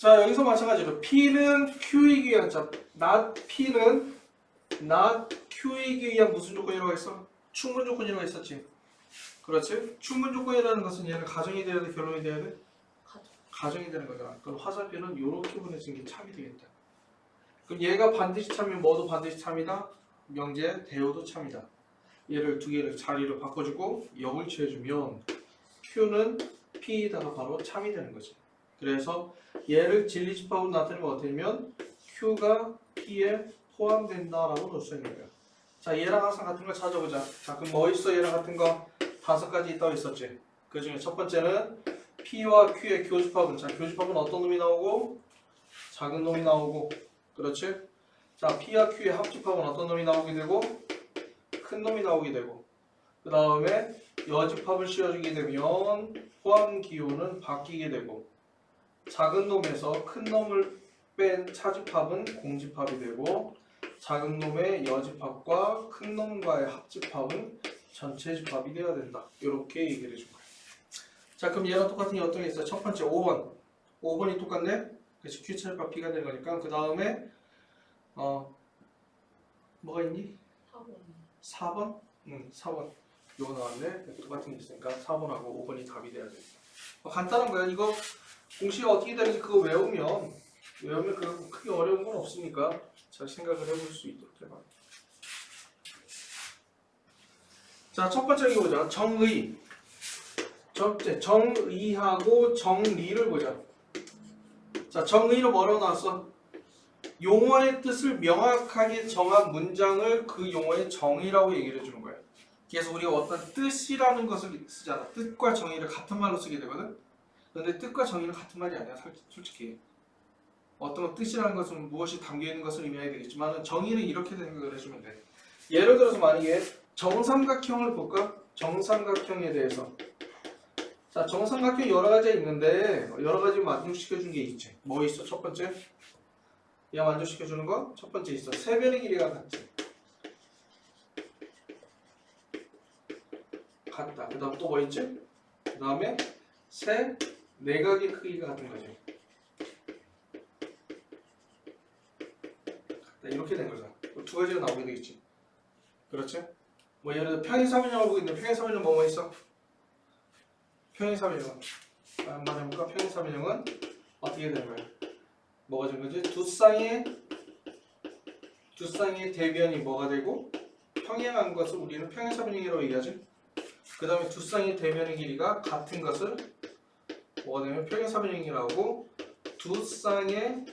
자, 여기서 마찬가지로 P는 Q이기 위한, 자, P는 not Q이기 위한 무슨 조건이라고 했어? 충분 조건이라고 했었지. 그렇지? 충분 조건이라는 것은 얘는 가정이 돼야 돼, 결론이 돼야 돼? 가정이 되는 거잖아. 그럼 화살표는 이렇게 보내주는 게 참이 되겠다. 그럼 얘가 반드시 참이면 뭐도 반드시 참이다? 명제, 대우도 참이다. 얘를 두 개를 자리로 바꿔주고 역을 취해주면 Q는 P에다가 바로 참이 되는 거지. 그래서 얘를 진리집합으로 나타내면 어떻게 되면 Q가 P에 포함된다라고 놓을 수 있는 거야. 자, 얘랑 항상 같은 걸 찾아보자. 자, 그럼 뭐 있어? 얘랑 같은 거 5가지 있다고 했었지. 그 중에 첫 번째는 P와 Q의 교집합은, 자, 교집합은 어떤 놈이 나오고? 작은 놈이 나오고, 그렇지? 자, P와 Q의 합집합은 어떤 놈이 나오게 되고? 큰 놈이 나오게 되고, 그 다음에 여집합을 씌워주게 되면 포함 기호는 바뀌게 되고, 작은 놈에서 큰 놈을 뺀 차집합은 공집합이 되고, 작은 놈의 여집합과 큰 놈과의 합집합은 전체 집합이 되어야 된다. 이렇게 얘기를 해준 거야. 자, 그럼 얘랑 똑같은 게 어떤 게 있어? 첫 번째 5번. 5번이 똑같네? 그래서 Q 차집합 P가 되는 거니까. 그 다음에 뭐가 있니? 4번? 4번. 요거 나왔네. 똑같은 게 있으니까 4번하고 5번이 답이 돼야 돼. 간단한 거야. 이거 공식이 어떻게 되는지 그거 외우면 그거 크게 어려운 건 없으니까 잘 생각을 해볼 수 있도록 해봐. 자, 첫 번째 이거 보자. 정의. 첫째, 정의하고 정리를 보자. 자, 정의는 뭐라고 나왔어? 용어의 뜻을 명확하게 정한 문장을 그 용어의 정의라고 얘기를 해주는 거야. 그래서 우리가 어떤 뜻이라는 것을 쓰잖아. 뜻과 정의를 같은 말로 쓰게 되거든. 근데 뜻과 정의는 같은 말이 아니야, 솔직히. 어떤 뜻이라는 것은 무엇이 담겨있는 것을 의미해야 되겠지만 정의는 이렇게 생각을 해주면 돼. 예를 들어서 만약에 정삼각형을 볼까? 정삼각형에 대해서. 자, 정삼각형 여러 가지 있는데 여러 가지 만족시켜준 게 있지. 뭐 있어? 첫 번째? 얘 만족시켜주는 거? 첫 번째 있어. 세 변의 길이가 같지. 같다. 그 다음 또 뭐 있지? 그 다음에 세 내각의 크기가 같은 거지. 이렇게 된 거잖아. 두 가지가 나오게 되겠지. 그렇지? 뭐 예를 들어 평행사변형을 보고 있는데 평행사변형 뭐뭐 있어? 평행사변형은 한번 해볼까? 평행사변형은 어떻게 되는 거야? 뭐가 되는 거지? 두 쌍의 대변이 뭐가 되고 평행한 것을 우리는 평행사변형이라고 얘기하지. 그 다음에 두 쌍의 대변의 길이가 같은 것을 뭐가 되면 평행사변형이라고 하고, 두 쌍의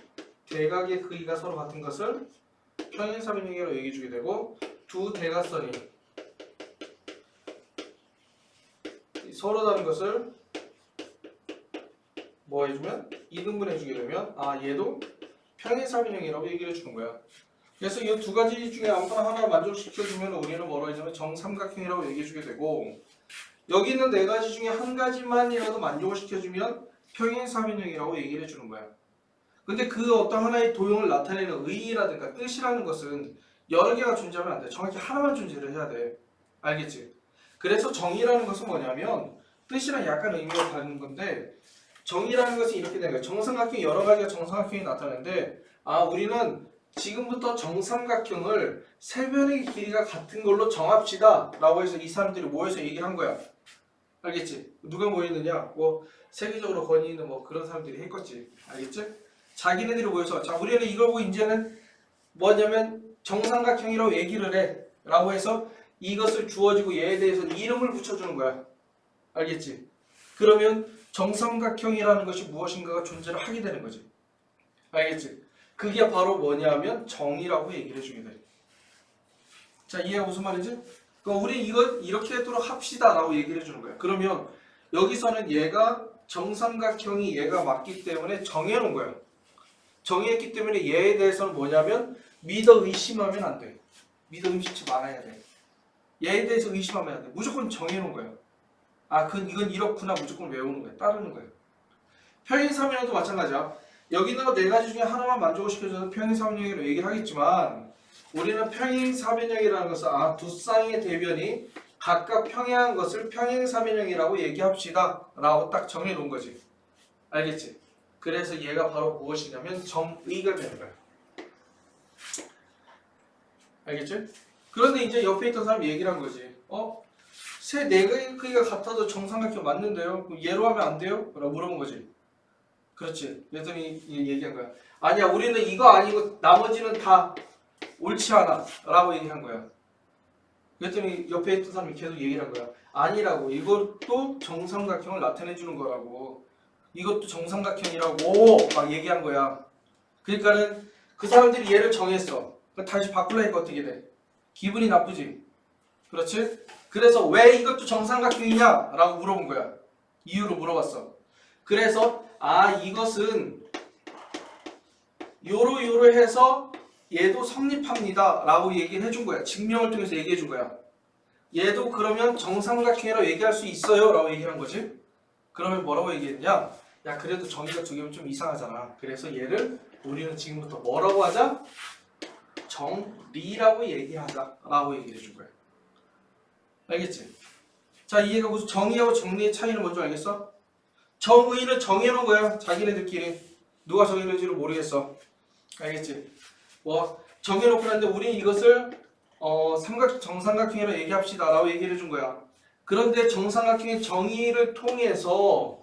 대각의 크기가 서로 같은 것을 평행사변형이라고 얘기해주게 되고, 두 대각선이 서로 다른 것을 뭐 해주면? 이등분해주게 되면 얘도 평행사변형이라고 얘기를 해주는 거야. 그래서 이 두 가지 중에 아무거나 하나를 만족시켜주면 우리는 뭐라고 하냐면 정삼각형이라고 얘기해주게 되고, 여기 있는 네 가지 중에 한 가지만이라도 만족을 시켜주면 평행사변형이라고 얘기를 해주는 거야. 근데 그 어떤 하나의 도형을 나타내는 의의라든가 뜻이라는 것은 여러 개가 존재하면 안 돼. 정확히 하나만 존재를 해야 돼. 알겠지? 그래서 정의라는 것은 뭐냐면 뜻이랑 약간 의미가 다른 건데, 정의라는 것이 이렇게 되는 거야. 정삼각형 여러 가지가 정삼각형이 나타나는데 우리는 지금부터 정삼각형을 세 변의 길이가 같은 걸로 정합시다 라고 해서 이 사람들이 모여서 얘기를 한 거야. 알겠지? 누가 모였느냐? 뭐 세계적으로 권위 있는 뭐 그런 사람들이 했겠지. 알겠지? 자기네들이 모여서 자, 우리는 이걸 보고 이제는 뭐냐면 정삼각형이라고 얘기를 해 라고 해서 이것을 주어지고 얘에 대해서 이름을 붙여주는 거야. 알겠지? 그러면 정삼각형이라는 것이 무엇인가가 존재를 하게 되는 거지. 알겠지? 그게 바로 뭐냐면 정의라고 얘기를 해주게 돼. 자, 이해가 무슨 말인지? 그럼 우리 이거 이렇게 하도록 합시다 라고 얘기를 해주는 거야. 그러면 여기서는 얘가 정삼각형이 얘가 맞기 때문에 정해놓은 거야. 정의했기 때문에 얘에 대해서는 뭐냐면 믿어 의심하면 안 돼. 믿어 의심치 말아야 돼. 얘에 대해서 의심하면 안 돼. 무조건 정해놓은 거야. 이건 이렇구나 무조건 외우는 거야. 따르는 거야. 평행사변형도 마찬가지야. 여기 있는 거 네 가지 중에 하나만 만족을 시켜줘서 평행사변형이라고 얘기를 하겠지만, 우리는 평행사변형이라는 것은 두 쌍의 대변이 각각 평행한 것을 평행사변형이라고 얘기합시다 라고 딱 정해놓은 거지. 알겠지? 그래서 얘가 바로 무엇이냐면 정의가 되는 거야. 알겠지? 그런데 이제 옆에 있던 사람이 얘기를 한 거지. 새 네 크기가 같아도 정삼각형 맞는데요? 그럼 얘로 하면 안 돼요? 라고 물어본 거지. 그렇지. 그랬더니 얘기한 거야. 아니야, 우리는 이거 아니고 나머지는 다 옳지 않아 라고 얘기한 거야. 그랬더니 옆에 있던 사람이 계속 얘기를 한 거야. 아니라고, 이것도 정삼각형을 나타내 주는 거라고, 이것도 정삼각형이라고 막 얘기한 거야. 그러니까는 그 사람들이 얘를 정했어. 다시 바꾸려니까 어떻게 돼? 기분이 나쁘지. 그렇지? 그래서 왜 이것도 정삼각형이냐 라고 물어본 거야. 이유를 물어봤어. 그래서 이것은 요로 해서 얘도 성립합니다 라고 얘기를 해준 거야. 증명을 통해서 얘기해 준 거야. 얘도 그러면 정삼각형이라고 얘기할 수 있어요 라고 얘기한 거지. 그러면 뭐라고 얘기했냐? 야, 그래도 정의가 두 개면 좀 이상하잖아. 그래서 얘를 우리는 지금부터 뭐라고 하자? 정리라고 얘기하자 라고 얘기를 해준 거야. 알겠지? 자, 이해가 무슨 정의하고 정리의 차이는 뭔지 알겠어? 정의는 정해놓은 거야. 자기네들끼리. 누가 정해놓은지를 모르겠어. 알겠지? 뭐 정해놓고 났는데 우리 이것을 정삼각형이라고 얘기합시다 라고 얘기를 해준 거야. 그런데 정삼각형의 정의를 통해서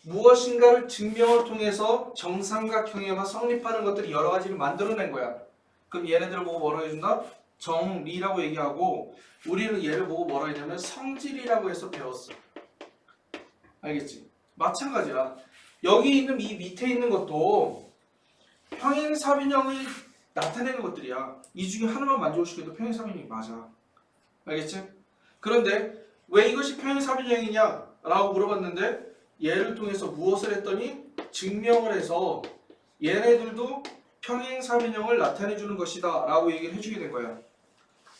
무엇인가를 증명을 통해서 정삼각형에만 성립하는 것들이 여러 가지를 만들어낸 거야. 그럼 얘네들을 보고 뭐라고 해준다? 정리라고 얘기하고, 우리는 얘를 보고 뭐라고 했냐면 성질이라고 해서 배웠어. 알겠지? 마찬가지야. 여기 있는 이 밑에 있는 것도 평행사변형을 나타내는 것들이야. 이 중에 하나만 만족시켜도 평행사변형이 맞아. 알겠지? 그런데 왜 이것이 평행사변형이냐 라고 물어봤는데, 얘를 통해서 무엇을 했더니 증명을 해서 얘네들도 평행사변형을 나타내주는 것이다 라고 얘기를 해주게 된 거야.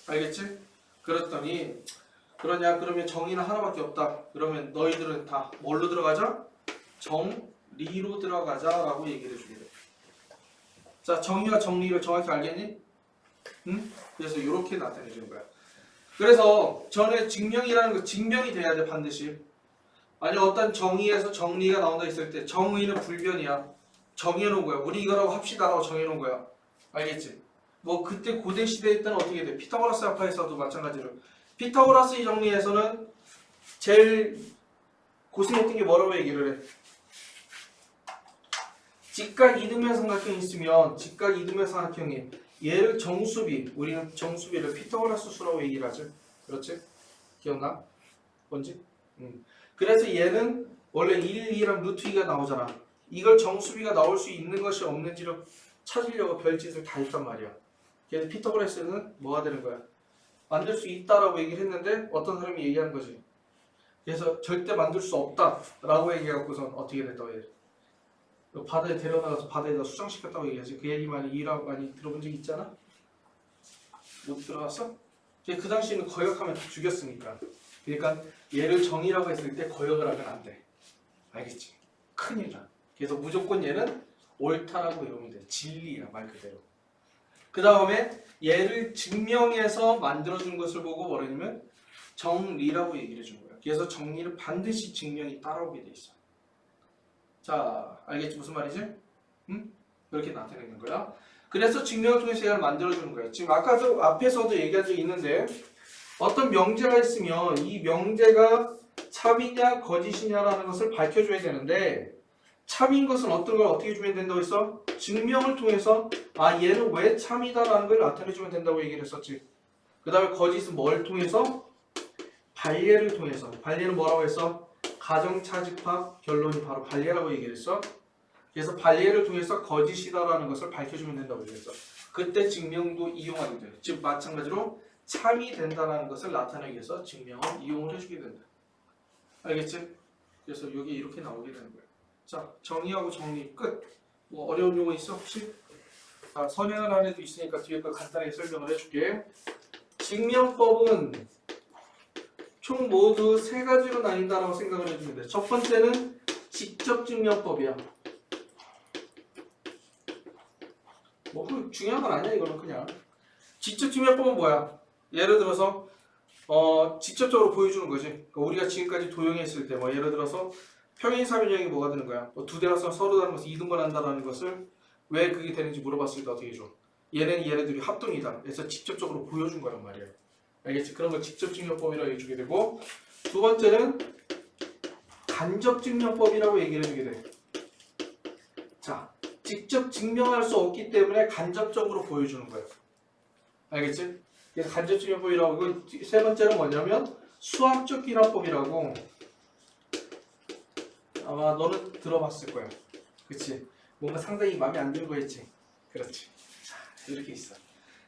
알겠지? 그랬더니 그러냐, 그러면 정의는 하나밖에 없다. 그러면 너희들은 다 뭘로 들어가자? 정리로 들어가자 라고 얘기를 해주게 돼. 자, 정의와 정리를 정확히 알겠니? 응? 그래서 이렇게 나타내주는 거야. 그래서 전에 증명이라는 거 증명이 돼야 돼, 반드시. 아니, 어떤 정의에서 정리가 나온다 했을 때 정의는 불변이야. 정해놓은 거야. 우리 이거라고 합시다 라고 정해놓은 거야. 알겠지? 뭐 그때 고대 시대에 있던 어떻게 돼? 피타고라스 학파에서도 마찬가지로 피타고라스 정리에서는 제일 고생했던 게 뭐라고 얘기를 해? 직각 이등변 삼각형이 있으면 직각 이등변 삼각형이 얘를 정수비, 우리는 정수비를 피타고라스 수라고 얘기를 하죠. 그렇지? 기억나? 뭔지? 그래서 얘는 원래 1, 2랑 루트 2가 나오잖아. 이걸 정수비가 나올 수 있는 것이 없는지를 찾으려고 별짓을 다 했단 말이야. 그래서 피타고라스는 뭐가 되는 거야? 만들 수 있다라고 얘기를 했는데 어떤 사람이 얘기한 거지. 그래서 절대 만들 수 없다라고 얘기해갖고선 어떻게 됐다고 얘기해. 바다에 데려나가서 바다에다 수정시켰다고 얘기하지. 그 얘기 많이 들어본 적 있잖아? 못 들어봤어? 그 당시에는 거역하면 죽였으니까. 그러니까 얘를 정의라고 했을 때 거역을 하면 안 돼. 알겠지? 큰일 나. 그래서 무조건 얘는 옳다라고 외우면 돼. 진리야, 말 그대로. 그 다음에 얘를 증명해서 만들어준 것을 보고 뭐라냐면 정리라고 얘기를 해준 거야. 그래서 정리는 반드시 증명이 따라오게 돼 있어. 자, 알겠지? 무슨 말이지? 응? 그렇게 나타내는 거야. 그래서 증명을 통해서 얘를 만들어주는 거야. 지금 아까도 앞에서도 얘기한 적이 있는데, 어떤 명제가 있으면 이 명제가 참이냐 거짓이냐라는 것을 밝혀줘야 되는데, 참인 것은 어떤 걸 어떻게 주면 된다고 했어? 증명을 통해서 얘는 왜 참이다라는 걸 나타내주면 된다고 얘기를 했었지. 그 다음에 거짓은 뭘 통해서? 반례를 통해서. 반례는 뭐라고 했어? 가정차집합 결론이 바로 반례라고 얘기를 했어. 그래서 반례를 통해서 거짓이다라는 것을 밝혀주면 된다고 얘기했어. 그때 증명도 이용하게 돼. 즉 마찬가지로 참이 된다는 것을 나타내기 위해서 증명을 이용을 해주게 된다. 알겠지? 그래서 여기 이렇게 나오게 되는 거야. 자, 정의하고 정리 끝. 뭐 어려운 용어 있어 혹시? 자, 선행을 안에도 있으니까 뒤에 거 간단하게 설명을 해줄게. 증명법은 총 모두 세 가지로 나뉜다라고 생각을 해주면 돼. 첫 번째는 직접 증명법이야. 뭐 중요한 건 아니야. 이거는 그냥. 직접 증명법은 뭐야? 예를 들어서 직접적으로 보여주는 거지. 그러니까 우리가 지금까지 도형했을 때 뭐 예를 들어서 평행이사변형이 뭐가 되는 거야? 뭐 두 대각선 서로 다른 것을 이등분한다라는 것을 왜 그게 되는지 물어봤을 때 어떻게 해줘? 얘네들이 합동이다. 그래서 직접적으로 보여준 거란 말이야. 알겠지? 그런 걸 직접증명법이라고 해주게 되고, 두 번째는 간접증명법이라고 얘기를 해주게 돼. 자, 직접 증명할 수 없기 때문에 간접적으로 보여주는 거야. 알겠지? 그래서 간접증명법이라고 하고, 세 번째는 뭐냐면 수학적 기납법이라고. 아마 너는 들어봤을 거야. 그치? 뭔가 상당히 마음에 안 들고 했지? 그렇지. 자, 이렇게 있어.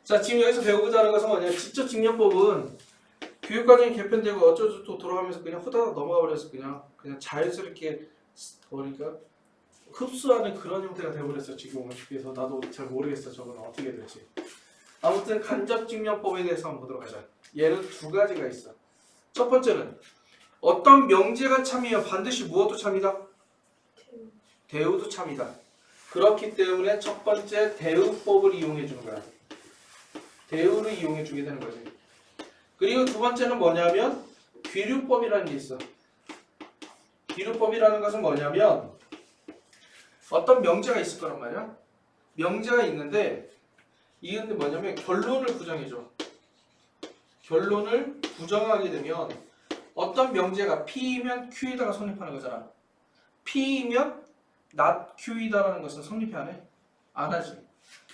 자, 지금 여기서 배우고자 하는 것은 뭐냐? 직접 증명법은 교육과정이 개편되고 어쩌고저쩌고 돌아가면서 그냥 후다닥 넘어가 버려서 그냥 자연스럽게 뭐니까 흡수하는 그런 형태가 되어버렸어 지금은. 그래서 나도 잘 모르겠어 저건 어떻게 될지. 아무튼 간접증명법에 대해서 한번 보도록 하자. 얘는 두 가지가 있어. 첫 번째는 어떤 명제가 참이면 반드시 무엇도 참이다? 대우도 참이다. 그렇기 때문에 첫 번째 대우법을 이용해 주는 거야. 대우를 이용해 주게 되는 거지. 그리고 두 번째는 뭐냐면 귀류법이라는 게 있어. 귀류법이라는 것은 뭐냐면 어떤 명제가 있을 거란 말이야. 명제가 있는데 이건 뭐냐면 결론을 부정해줘. 결론을 부정하게 되면 어떤 명제가 P이면 Q에다가 성립하는 거잖아. P이면 not Q이다라는 것은 성립해 안 해? 안 하지.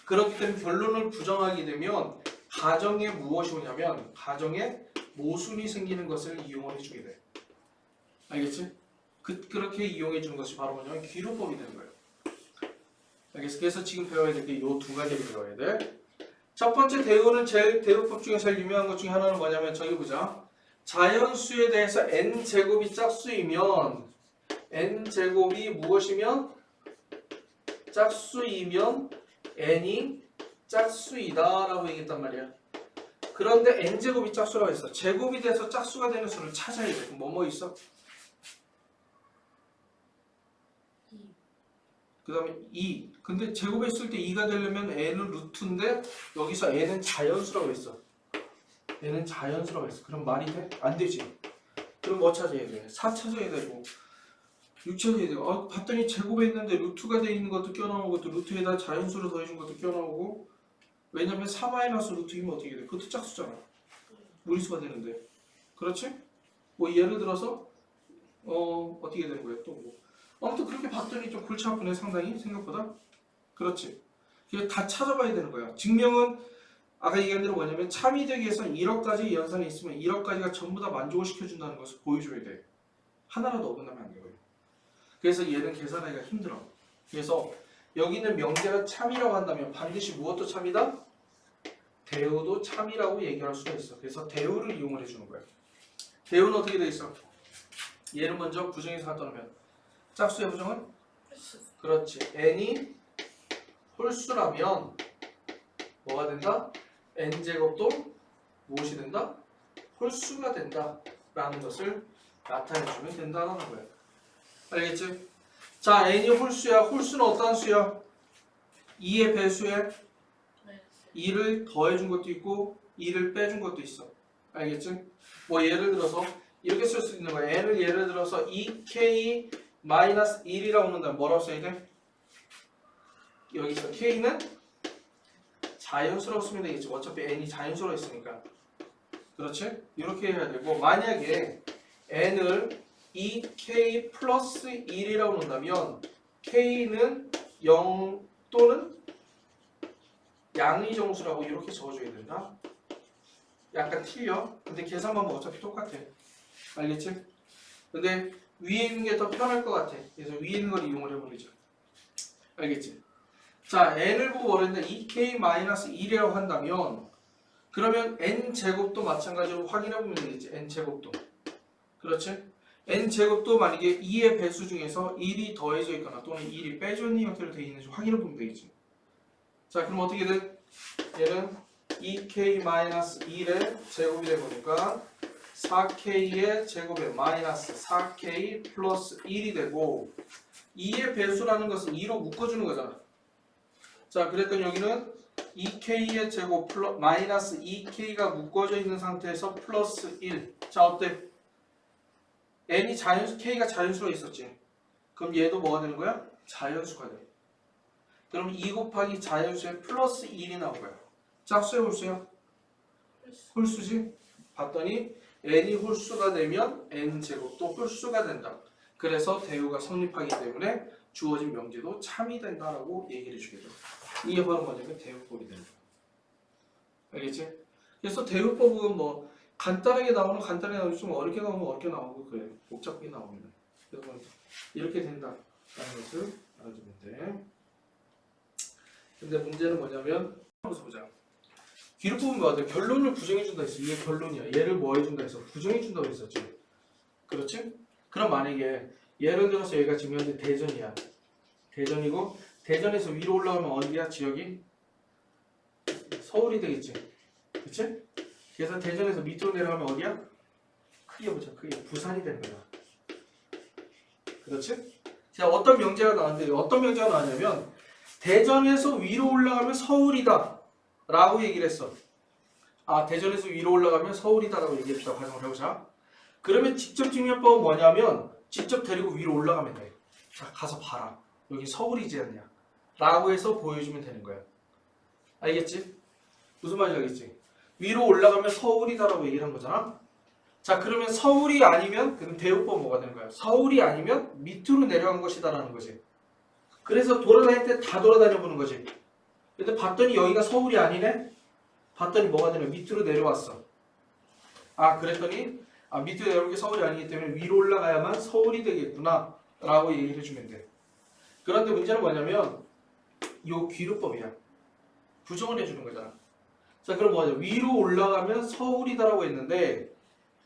그렇기 때문에 결론을 부정하게 되면 가정에 무엇이 오냐면 가정에 모순이 생기는 것을 이용을 해주게 돼. 알겠지? 그렇게 이용해 주는 것이 바로 뭐냐면 귀류법이 되는 거예요. 알겠어? 그래서 지금 배워야 될 게 이 두 가지를 배워야 돼. 첫 번째 대우는 대우법 중에 제일 유명한 것 중에 하나는 뭐냐면 저기 보자. 자연수에 대해서 n제곱이 짝수이면 n제곱이 무엇이면 짝수이면 n이 짝수이다 라고 얘기했단 말이야. 그런데 n제곱이 짝수라고 했어. 제곱이 돼서 짝수가 되는 수를 찾아야 돼. 그럼 뭐뭐 있어? 그 다음에 2. 근데 제곱했을 때 2가 되려면 n은 루트인데 여기서 n은 자연수라고 했어. n은 자연수라고 했어. 그럼 말이 돼? 안 되지. 그럼 뭐 찾아야 돼? 4 찾아야 되고 6 찾아야 되고 봤더니 제곱했는데 루트가 돼 있는 것도 껴나오고 또 루트에다 자연수를 더해준 것도 껴나오고 왜냐면 4-루트이면 어떻게 돼? 그것도 짝수잖아. 무리수가 되는데. 그렇지? 뭐 예를 들어서 어떻게 되는 거야? 또 뭐. 아무튼 그렇게 봤더니 좀 골치 아프네 상당히 생각보다. 그렇지. 이게 다 찾아봐야 되는 거야. 증명은 아까 얘기한 대로 뭐냐면 참이 되기 위해서는 1억 가지 연산이 있으면 1억 가지가 전부 다 만족을 시켜준다는 것을 보여줘야 돼. 하나라도 어긋나면 안 되고요. 그래서 얘는 계산하기가 힘들어. 그래서 여기는 명제가 참이라고 한다면 반드시 무엇도 참이다? 대우도 참이라고 얘기할 수가 있어. 그래서 대우를 이용을 해주는 거야. 대우는 어떻게 돼 있어? 얘를 먼저 부정해서 갖다 놓으면 짝수의 부정은? 그렇지. n이 홀수라면 뭐가 된다? n제곱도 무엇이 된다? 홀수가 된다 라는 것을 나타내주면 된다는 거야. 알겠지? 자, n이 홀수야. 홀수는 어떠한 수야? 2의 배수에 2를 더해준 것도 있고 2를 빼준 것도 있어. 알겠지? 뭐 예를 들어서 이렇게 쓸 수 있는 거야. n을 예를 들어서 2k-1이라고 한다면 뭐라고 써야 돼? 여기서 k는 자연수라고 쓰면 되겠지. 어차피 n이 자연수로 있으니까. 그렇지? 이렇게 해야 되고 만약에 n을 2k 플러스 1이라고 한다면 k는 0 또는 양의정수라고 이렇게 적어줘야 된다. 약간 틀려. 근데 계산 방법 어차피 똑같아. 알겠지? 근데 위에 있는 게 더 편할 것 같아. 그래서 위에 있는 걸 이용을 해버리자. 알겠지? 자, n을 보고 뭐랬는데 2k-1이라고 한다면 그러면 n제곱도 마찬가지로 확인해보면 되겠지. n제곱도. 그렇지? n제곱도 만약에 2의 배수 중에서 1이 더해져 있거나 또는 1이 빼져 있는 형태로 되어 있는지 확인해보면 되겠지. 자, 그럼 어떻게 돼? 얘는 2k-1의 제곱이 되보니까 4k의 제곱에 마이너스 4k 플러스 1이 되고 2의 배수라는 것은 2로 묶어주는 거잖아. 자, 그랬더니 여기는 2k의 제곱 마이너스 2k가 묶어져 있는 상태에서 플러스 1. 자, 어때? n이 k가 자연수로 있었지. 그럼 얘도 뭐가 되는 거야? 자연수가 돼. 그럼 2 곱하기 자연수에 플러스 1이 나온 거야. 짝수야 홀수야? 홀수지? 봤더니 n이 홀수가 되면 n제곱도 홀수가 된다. 그래서 대우가 성립하기 때문에 주어진 명제도 참이 된다라고 얘기를 해주게 돼. 이게 바로 뭐냐면 대우법이 되는 거야. 알겠지? 그래서 대우법은 뭐 간단하게 나오면 간단하게 나오고 좀 어렵게 나오면 어렵게 나오고 그래. 복잡하게 나오면. 그래서 이렇게 된다라는 것을 알아두면 돼. 근데 문제는 뭐냐면 한번 보자. 기록부분 봐도 결론을 부정해준다 했어. 이게 결론이야. 얘를 뭐 해준다 했어? 부정해준다고 했었지. 그렇지? 그럼 만약에 예를 들어서 얘가 지금 현재 대전이야. 대전이고 대전에서 위로 올라가면 어디야? 지역이? 서울이 되겠지. 그치? 그래서 대전에서 밑으로 내려가면 어디야? 크게 보자. 크게 부산이 되는 거야. 그렇지? 자, 어떤 명제가 나왔는데 어떤 명제가 나왔냐면 대전에서 위로 올라가면 서울이다 라고 얘기를 했어. 아, 대전에서 위로 올라가면 서울이다 라고 얘기했다. 가정을 해보자. 그러면 직접 증명법은 뭐냐면 직접 데리고 위로 올라가면 돼. 자, 가서 봐라. 여기 서울이지 않냐 라고 해서 보여주면 되는 거야. 알겠지? 무슨 말인지 알겠지? 위로 올라가면 서울이다 라고 얘기를 한 거잖아. 자, 그러면 서울이 아니면 그럼 대우법 뭐가 되는 거야? 서울이 아니면 밑으로 내려간 것이다 라는 거지. 그래서 돌아다닐 때 다 돌아다녀 보는 거지. 근데 봤더니 여기가 서울이 아니네? 봤더니 뭐가 되냐? 밑으로 내려왔어. 아, 그랬더니 밑으로 내려온 게 서울이 아니기 때문에 위로 올라가야만 서울이 되겠구나 라고 얘기를 해주면 돼. 그런데 문제는 뭐냐면 요 귀루법이야. 부정을 해주는 거잖아. 자, 그럼 뭐냐? 위로 올라가면 서울이다라고 했는데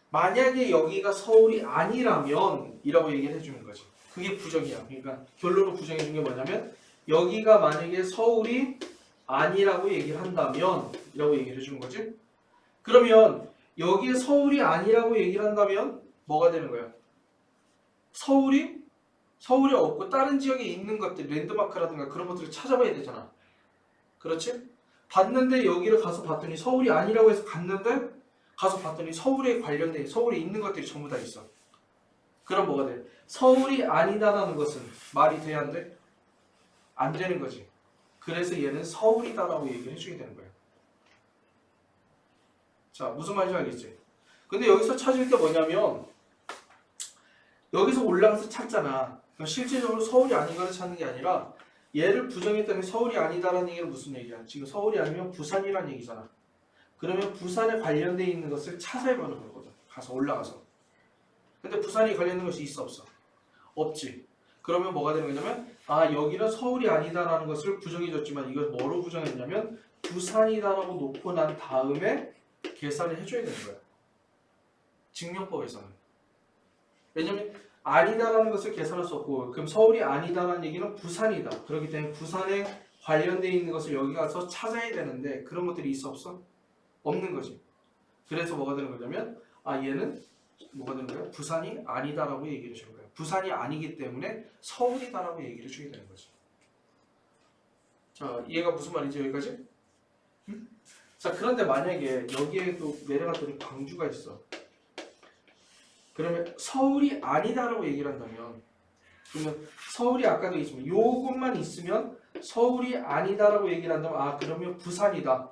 만약에 여기가 서울이 아니라면 이라고 얘기를 해주는 거지. 그게 부정이야. 그러니까 결론을 부정해준 게 뭐냐면 여기가 만약에 서울이 아니라고 얘기를 한다면 이라고 얘기를 해주는 거지. 그러면 여기에 서울이 아니라고 얘기를 한다면 뭐가 되는 거야? 서울이 없고 다른 지역에 있는 것들, 랜드마크라든가 그런 것들을 찾아봐야 되잖아. 그렇지? 봤는데 여기를 가서 봤더니 서울이 아니라고 해서 갔는데 가서 봤더니 서울에 관련된 서울에 있는 것들이 전부 다 있어. 그럼 뭐가 돼? 서울이 아니다라는 것은 말이 돼야 안 돼? 안 되는 거지. 그래서 얘는 서울이다라고 얘기를 해주게 되는 거야. 자, 무슨 말인지 알겠지? 근데 여기서 찾을 게 뭐냐면 여기서 올라가서 찾잖아. 그럼 실질적으로 서울이 아닌 거를 찾는 게 아니라 얘를 부정했더니 서울이 아니다라는 얘기는 무슨 얘기야? 지금 서울이 아니면 부산이라는 얘기잖아. 그러면 부산에 관련되어 있는 것을 찾아보는 거거든. 가서 올라가서. 근데 부산이 관련된 것이 있어 없어? 없지. 그러면 뭐가 되는 거냐면 여기는 서울이 아니다라는 것을 부정해줬지만 이걸 뭐로 부정했냐면 부산이다라고 놓고 난 다음에 계산을 해줘야 되는 거야. 증명법에서는. 왜냐면 아니다라는 것을 계산할 수 없고 그럼 서울이 아니다라는 얘기는 부산이다. 그렇기 때문에 부산에 관련되어 있는 것을 여기 가서 찾아야 되는데 그런 것들이 있어 없어? 없는 거지. 그래서 뭐가 되는 거냐면 얘는 뭐가 되는 거야? 부산이 아니다라고 얘기를 해주는 거야. 부산이 아니기 때문에 서울이다라고 얘기를 해주게 되는 거지. 자, 이해가 무슨 말인지 여기까지? 응? 자, 그런데 만약에 여기에 또 내려갔더니 광주가 있어. 그러면 서울이 아니다라고 얘기를 한다면 그러면 서울이 아까도 있지만 요것만 있으면 서울이 아니다라고 얘기를 한다면 그러면 부산이다.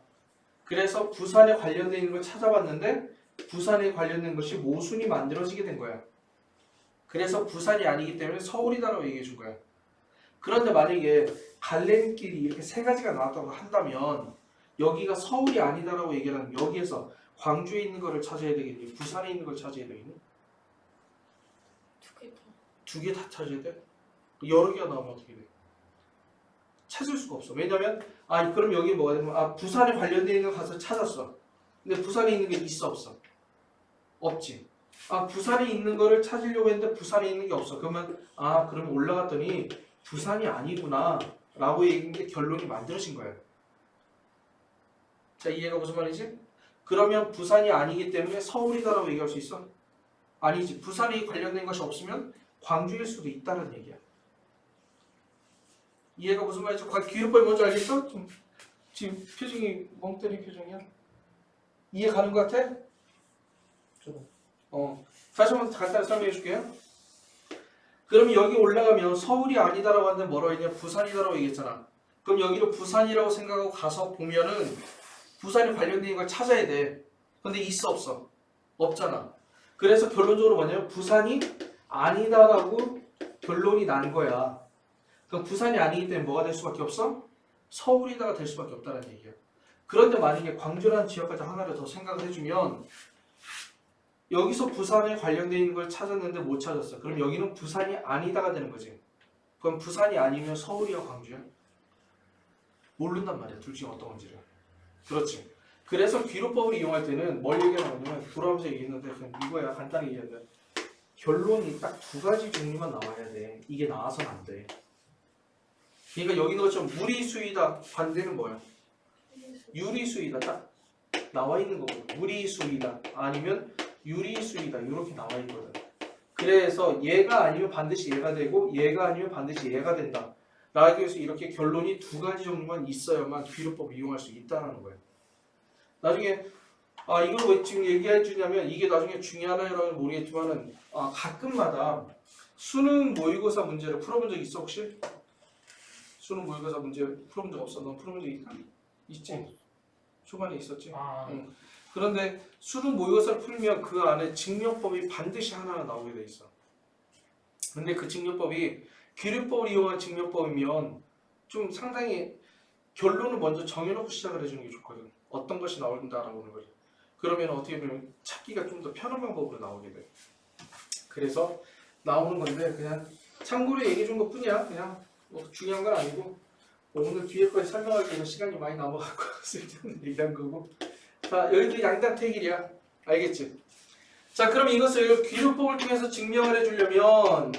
그래서 부산에 관련되어 있는 걸 찾아봤는데 부산에 관련된 것이 모순이 만들어지게 된 거야. 그래서 부산이 아니기 때문에 서울이다라고 얘기해 준 거야. 그런데 만약에 갈래길이 이렇게 세 가지가 나왔다고 한다면 여기가 서울이 아니다라고 얘기를 하면 여기에서 광주에 있는 거를 찾아야 되겠니? 부산에 있는 걸 찾아야 되겠니? 두 개 다 찾아야 돼? 여러 개가 나오면 어떻게 돼? 찾을 수가 없어. 왜냐면 그럼 여기 뭐가 되면 부산에 관련되어 있는 거 가서 찾았어. 근데 부산에 있는 게 있어 없어? 없지. 부산에 있는 거를 찾으려고 했는데 부산에 있는 게 없어. 그러면 그럼 올라갔더니 부산이 아니구나 라고 얘기한 게 결론이 만들어진 거야. 자, 이해가 무슨 말이지? 그러면 부산이 아니기 때문에 서울이다라고 얘기할 수 있어? 아니지. 부산에 관련된 것이 없으면 광주일 수도 있다는 얘기야. 이해가 무슨 말이지? 기록법이 뭔지 알겠어? 지금 표정이 멍 때린 표정이야. 이해 가는 것 같아? 다시 한번 간단히 설명해 줄게요. 그럼 여기 올라가면 서울이 아니다라고 하는데 뭐라고 했냐? 부산이다라고 얘기했잖아. 그럼 여기를 부산이라고 생각하고 가서 보면은 부산에 관련된 걸 찾아야 돼. 근데 있어 없어? 없잖아. 그래서 결론적으로 뭐냐면 부산이 아니다라고 결론이 난 거야. 그럼 부산이 아니기 때문에 뭐가 될 수밖에 없어? 서울이다가 될 수밖에 없다는 얘기야. 그런데 만약에 광주라는 지역까지 하나를 더 생각을 해주면 여기서 부산에 관련되어 있는 걸 찾았는데 못 찾았어. 그럼 여기는 부산이 아니다가 되는 거지. 그럼 부산이 아니면 서울이야 광주야? 모른단 말이야. 둘 중에 어떤 건지를. 그렇지. 그래서 귀로법을 이용할 때는 뭘 얘기하냐면 돌아오면서 얘기했는데 그냥 이거야. 간단히 얘기하면 결론이 딱 두 가지 종류만 나와야 돼. 이게 나와서는 안 돼. 그러니까 여기 있는 것처럼 무리수이다. 반대는 뭐야? 유리수이다. 딱 나와 있는 거고. 무리수이다. 아니면 유리수이다. 이렇게 나와 있거든. 그래서 얘가 아니면 반드시 얘가 되고 얘가 아니면 반드시 얘가 된다. 라기 위해서 이렇게 결론이 두 가지 종류만 있어야만 귀로법을 이용할 수 있다는 거예요. 나중에 이걸 왜 지금 얘기해 주냐면 이게 나중에 중요하나요라는 모르겠지만은 가끔마다 수능 모의고사 문제를 풀어본 적 있어 혹시? 수능 모의고사 문제 풀어본 적 없어? 넌 풀어본 적 있지? 초반에 있었지? 응. 그런데 수능 모의고사를 풀면 그 안에 증명법이 반드시 하나 나오게 돼 있어. 근데 그 증명법이 귀로법을 이용한 증명법이면 좀 상당히 결론을 먼저 정해놓고 시작을 해주는 게 좋거든. 어떤 것이 나온다라고 하는 거지. 그러면 어떻게 보면 찾기가 좀 더 편한 방법으로 나오게 돼. 그래서 나오는 건데 그냥 참고로 얘기해 준 것 뿐이야. 그냥 뭐 중요한 건 아니고 오늘 뒤에 거에 설명하기에는 시간이 많이 남아갖고 쓸데없는 얘기한 거고. 자, 여기도 양당택일이야. 알겠지? 자, 그럼 이것을 귀로법을 통해서 증명을 해주려면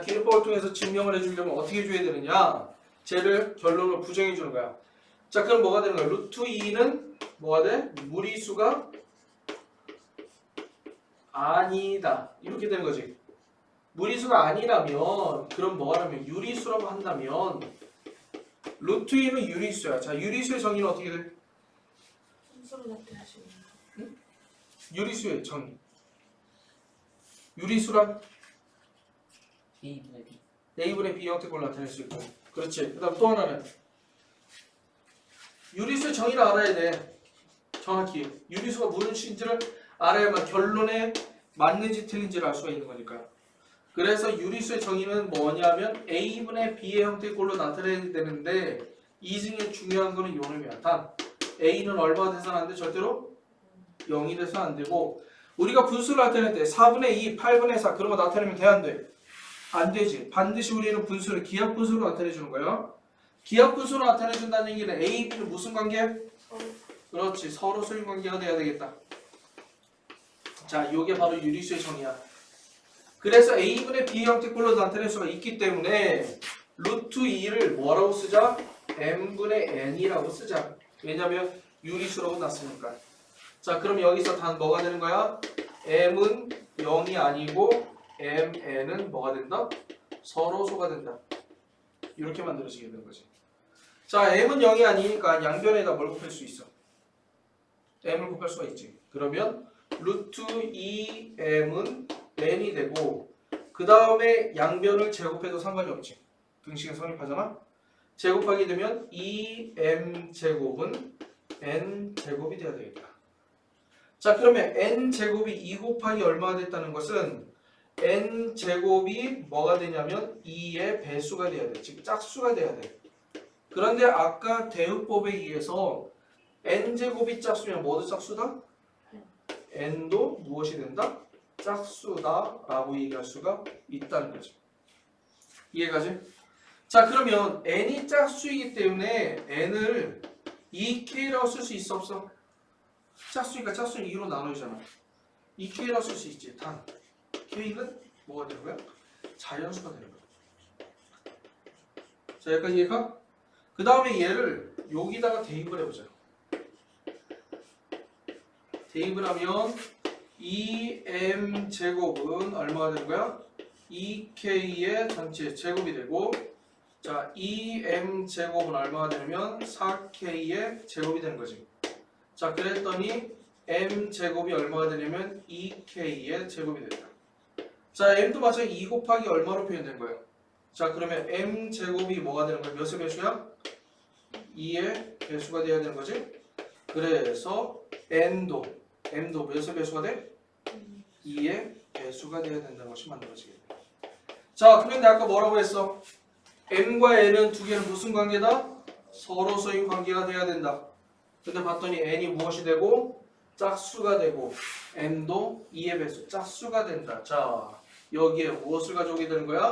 귀로법을 통해서 증명을 해주려면 어떻게 해줘야 되느냐? 쟤를 결론을 부정해 주는 거야. 자, 그럼 뭐가 되는 거야? 루트 2는 뭐가 돼? 무리수가 아니다. 이렇게 되는 거지. 무리수가 아니라면 그럼 뭐가 하면 유리수라고 한다면 루트 2는 유리수야. 자, 유리수의 정의는 어떻게 돼? 응? 유리수의 정의. 유리수란 A분의 B 형태꼴로 나타낼 수 있고. 그렇지. 그 다음 또 하나는 유리수의 정의를 알아야 돼. 정확히 유리수가 무엇인지를 알아야만 결론에 맞는지 틀린지를 알 수가 있는 거니까. 그래서 유리수의 정의는 뭐냐면 A분의 B의 형태꼴로 나타내야 되는데 이 중에 중요한 거는 요 놈이야. 단 A는 얼마가 돼서는 안 돼? 절대로 0이 돼서는 안 되고 우리가 분수를 나타낼 때 4분의 2, 8분의 4 그런 거 나타내면 돼? 안 돼? 안 되지. 반드시 우리는 분수를 기하분수로 나타내 주는 거야. 기하분수로 나타내 준다는 얘기는 A, B는 무슨 관계? 그렇지. 서로 소유 관계가 돼야 되겠다. 자, 요게 바로 유리수의 정의야. 그래서 A분의 B 형태꼴로 나타낼 수가 있기 때문에 루트 2를 뭐라고 쓰자? M분의 N이라고 쓰자. 왜냐면 유리수라고 났으니까. 자, 그럼 여기서 단 뭐가 되는 거야? M은 0이 아니고 MN은 뭐가 된다? 서로소가 된다. 이렇게 만들어지게 되는 거지. 자, M은 0이 아니니까 양변에다 뭘 곱할 수 있어? M을 곱할 수가 있지. 그러면 루트 2M은 N이 되고 그 다음에 양변을 제곱해도 상관이 없지. 등식은 성립하잖아. 제곱하게 되면 2M 제곱은 N 제곱이 돼야 되겠다. 자, 그러면 N 제곱이 2 곱하기 얼마가 됐다는 것은 N 제곱이 뭐가 되냐면 2의 배수가 돼야 돼. 즉 짝수가 돼야 돼. 그런데 아까 대흡법에 의해서 N 제곱이 짝수면 뭐도 짝수다? N도 무엇이 된다? 짝수다 라고 얘기할 수가 있다는 거죠. 이해가지? 자, 그러면 N이 짝수이기 때문에 N을 2K라고 쓸 수 있어 없어? 짝수니까 짝수는 2로 나눠지잖아. 2K라고 쓸 수 있지. 단 K는 뭐가 되는 거야? 자연수가 되는 거야. 자, 여기까지 이해가? 그 다음에 얘를 여기다가 대입을 해보자. 대입을 하면 2M 제곱은 얼마가 되는 거야? 2K의 전체 제곱이 되고, 자, 2M 제곱은 얼마가 되냐면 4K의 제곱이 되는 거지. 자, 그랬더니 M 제곱이 얼마가 되냐면 2K의 제곱이 된다. 자, m도 마찬가지 2 곱하기 얼마로 표현된 거예요? 자, 그러면 m 제곱이 뭐가 되는 거야? 몇의 배수야? 2의 배수가 돼야 되는 거지? 그래서 m도 몇의 배수가 돼? 2의 배수가 돼야 된다는 것이 만들어지겠네. 자, 그런데 아까 뭐라고 했어? m과 n은 두 개는 무슨 관계다? 서로서의 관계가 돼야 된다. 근데 봤더니 n이 무엇이 되고? 짝수가 되고 m도 2의 배수 짝수가 된다. 자, 여기에 무엇을 가져오게 되는 거야?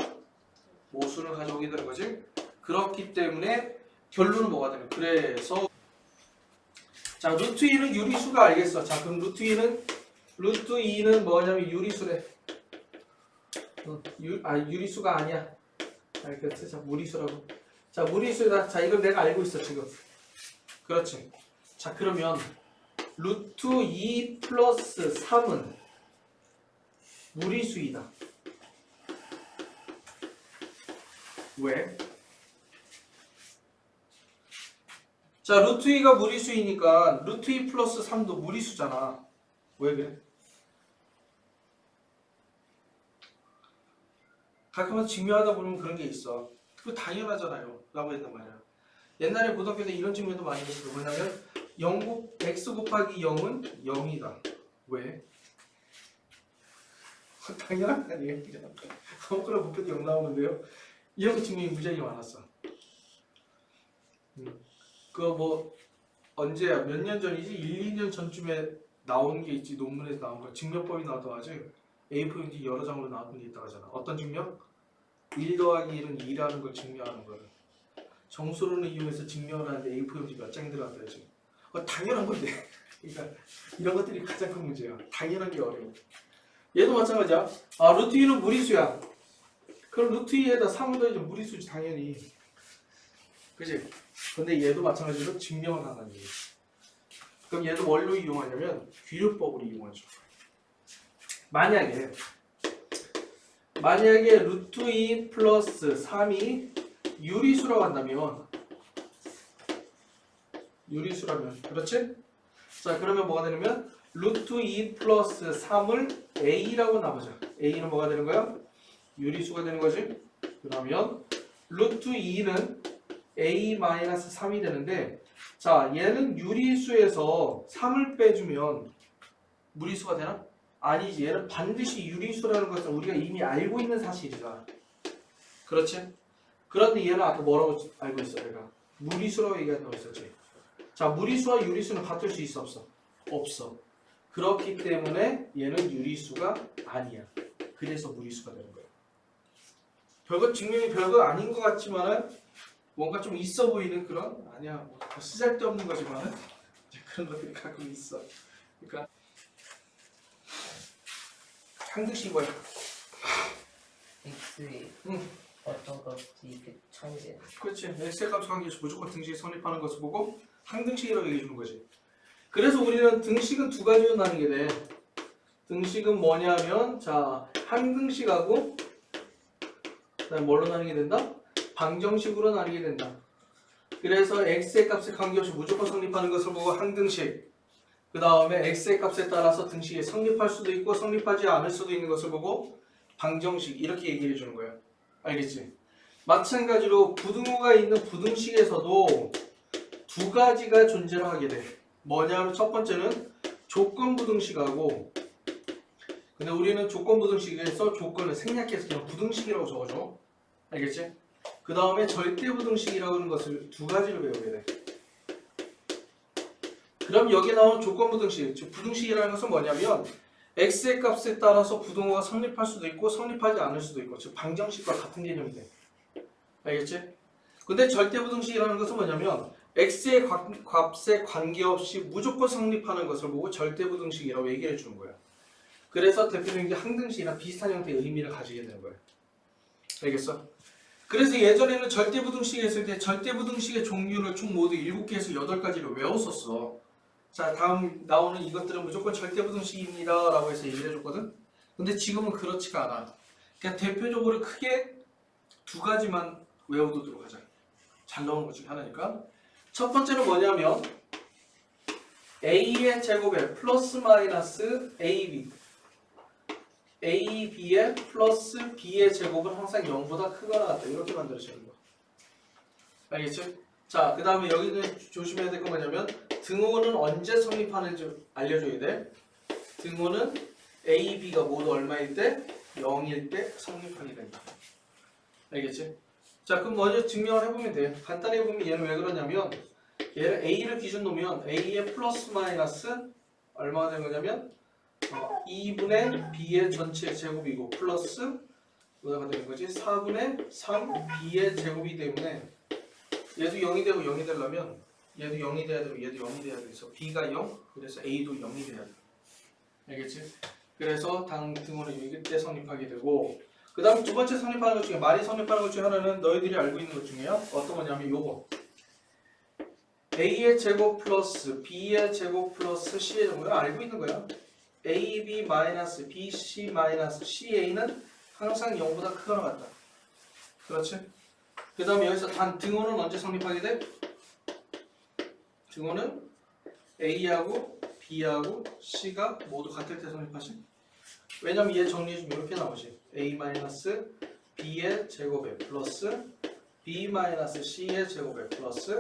모순을 가져오게 되는 거지. 그렇기 때문에 결론은 뭐가 되는 거야? 그래서 자, 루트 2는 유리수가 알겠어. 자, 그럼 루트 2는 뭐냐면 유리수래. 유리수가 아니야. 알겠어? 자, 무리수라고. 자, 무리수다. 자, 이건 내가 알고 있어 지금. 그렇지. 자, 그러면 루트 2 플러스 3은 무리수이다. 왜? 자, 루트 2가 무리수이니까 루트 2 플러스 3도 무리수잖아. 왜 그래? 가끔은 증명하다 보면 그런 게 있어. 그거 당연하잖아요. 라고 했단 말이야. 옛날에 고등학교 때 이런 증명도 많이 했어. 뭐냐면 x 곱하기 0은 0이다. 왜? 당연한 거 아니에요? 아무거나 곱해도 0 나오는데요. 이런 증명이 무지하게 많았어. 그거 뭐 언제야? 몇 년 전이지? 1, 2년 전쯤에 나온 게 있지. 논문에서 나온 거. 증명법이 나왔다고 하지. A4용지 여러 장으로 나온 게 있다고 하잖아. 어떤 증명? 1 더하기 1은 2라는 걸 증명하는 거를. 정수론을 이용해서 증명을 하는데 A4용지 몇 장 들어갔다 해야지. 당연한 건데. 그러니까 이런 것들이 가장 큰 문제야. 당연한 게 어려워. 얘도 마찬가지야. 루트 2는 무리수야. 그럼 루트 2에다 3을 더해서 무리수지 당연히. 그치? 근데 얘도 마찬가지로 증명을 한다는 얘기. 그럼 얘도 뭘로 이용하냐면 귀류법으로 이용하죠. 만약에 루트 2 플러스 3이 유리수라고 한다면 유리수라면 그렇지? 자, 그러면 뭐가 되냐면 루트 2 플러스 3을 a라고 나보자. a는 뭐가 되는 거야? 유리수가 되는 거지. 그러면 루트 2는 a-3이 되는데, 자, 얘는 유리수에서 3을 빼주면 무리수가 되나? 아니지. 얘는 반드시 유리수라는 것을 우리가 이미 알고 있는 사실이다. 그렇지? 그런데 얘는 아까 뭐라고 알고 있어? 내가 무리수라고 얘기한다고 했었지. 자, 무리수와 유리수는 같을 수 있어? 없어? 없어. 그렇기 때문에 얘는 유리수가 아니야. 그래서 무리수가 되는 거야. 별거 증명이 별거 아닌 것 같지만은 뭔가 좀 있어 보이는 그런, 아니야 뭐 쓰잘데없는 거지만은 그런 것들이 가끔 있어. 그러니까 항등식 뭐야? x의 어떤 값이 이렇게 천재. 그렇지. x의 값 관계에서 무조건 등식이 성립하는 것을 보고 항등식이라고 얘기해 주는 거지. 그래서 우리는 등식은 두 가지로 나뉘게 돼. 등식은 뭐냐면, 자, 항등식하고 그다음에 뭘로 나뉘게 된다? 방정식으로 나뉘게 된다. 그래서 x의 값에 관계없이 무조건 성립하는 것을 보고 항등식, 그 다음에 x의 값에 따라서 등식이 성립할 수도 있고 성립하지 않을 수도 있는 것을 보고 방정식, 이렇게 얘기해 주는 거야. 알겠지? 마찬가지로 부등호가 있는 부등식에서도 두 가지가 존재를 하게 돼. 뭐냐면 첫 번째는 조건부등식하고, 근데 우리는 조건부등식에서 조건을 생략해서 그냥 부등식이라고 적어줘. 알겠지? 그 다음에 절대부등식이라고 하는 것을 두 가지로 배우게 돼. 그럼 여기 나온 조건부등식, 즉 부등식이라는 것은 뭐냐면 x의 값에 따라서 부등호가 성립할 수도 있고 성립하지 않을 수도 있고, 즉 방정식과 같은 개념이 돼. 알겠지? 근데 절대부등식이라는 것은 뭐냐면 x의 값에 관계없이 무조건 성립하는 것을 보고 절대부등식이라고 얘기를 해주는 거야. 그래서 대표적인 게 항등식이나 비슷한 형태의 의미를 가지게 되는 거야. 알겠어? 그래서 예전에는 절대부등식 했을 때 절대부등식의 종류를 총 모두 7개에서 8가지로 외웠었어. 자, 다음 나오는 이것들은 무조건 절대부등식입니다 라고 해서 얘기를 해줬거든. 근데 지금은 그렇지가 않아. 그냥 대표적으로 크게 두 가지만 외워두도록 하자. 잘 나오는 것 중에 하나니까. 첫 번째는 뭐냐면 a의 제곱에 플러스 마이너스 ab, AB의 플러스 B의 제곱은 항상 0보다 크거나 같다. 이렇게 만들어지는 거. 알겠죠? 자, 그 다음에 여기는 조심해야 될 건 뭐냐면 등호는 언제 성립하는지 알려줘야 돼. 등호는 A, B가 모두 얼마일 때? 0일 때 성립하게 된다. 알겠지? 자, 그럼 먼저 증명을 해보면 돼. 간단히 해보면 얘는 왜 그러냐면 얘를 A를 기준 놓으면 A의 플러스 마이너스 얼마가 되는 거냐면 2분의 B의 전체 제곱이고 플러스 뭐가 되는 거지? 4분의 3 B의 제곱이기 때문에 얘도 0이 되고 0이 되려면 얘도 0이 돼야 되고 얘도 0이 돼야 돼. 그래서 B가 0, 그래서 A도 0이 돼야 돼. 알겠지? 그래서 등호는 이때 성립하게 되고 그 다음 두 번째 성립하는 것 중에 많이 성립하는 것 중에 하나는 너희들이 알고 있는 것 중에요. 어떤 거냐면 요거 A의 제곱 플러스 B의 제곱 플러스 C의 제곱 알고 있는 거야. AB 마이너스 BC 마이너스 CA는 항상 0보다 크거나 같다. 그렇지? 그 다음에 여기서 단 등호는 언제 성립하게 돼? 등호는 A하고 B하고 C가 모두 같을 때 성립하지? 왜냐면 얘 정리해주면 이렇게 나오지. A 마이너스 B의 제곱에 플러스 B 마이너스 C의 제곱에 플러스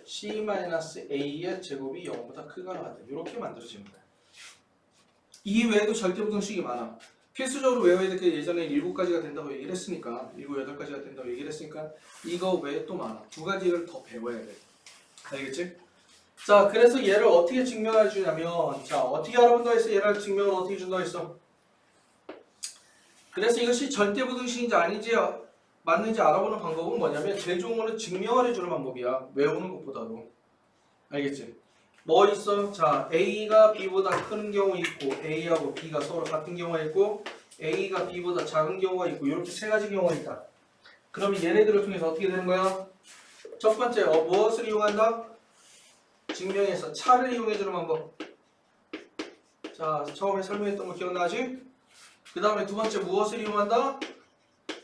C 마이너스 A의 제곱이 0보다 크거나 같다. 이렇게 만들어지는 거야. 이 외에도 절대부등식이 많아. 필수적으로 외워야 될 게 예전에 7가지가 된다고 얘기를 했으니까 7, 8가지가 된다고 얘기를 했으니까 이거 외에 또 많아. 2가지를 더 배워야 돼. 알겠지? 자, 그래서 얘를 어떻게 증명해 주냐면 자, 어떻게 알아본다고 했어? 얘를 증명을 어떻게 준다고 했어? 그래서 이것이 절대부등식인지 아닌지 맞는지 알아보는 방법은 뭐냐면 제일 좋은 거는 증명을 해주는 방법이야. 외우는 것보다도. 알겠지? 뭐 있어? 자, A가 B보다 큰 경우 있고 A하고 B가 서로 같은 경우가 있고 A가 B보다 작은 경우가 있고 이렇게 세 가지 경우가 있다. 그러면 얘네들을 통해서 어떻게 되는 거야? 첫 번째, 무엇을 이용한다? 증명해서 차를 이용해주는 방법. 자, 처음에 설명했던 거 기억나지? 그 다음에 두 번째, 무엇을 이용한다?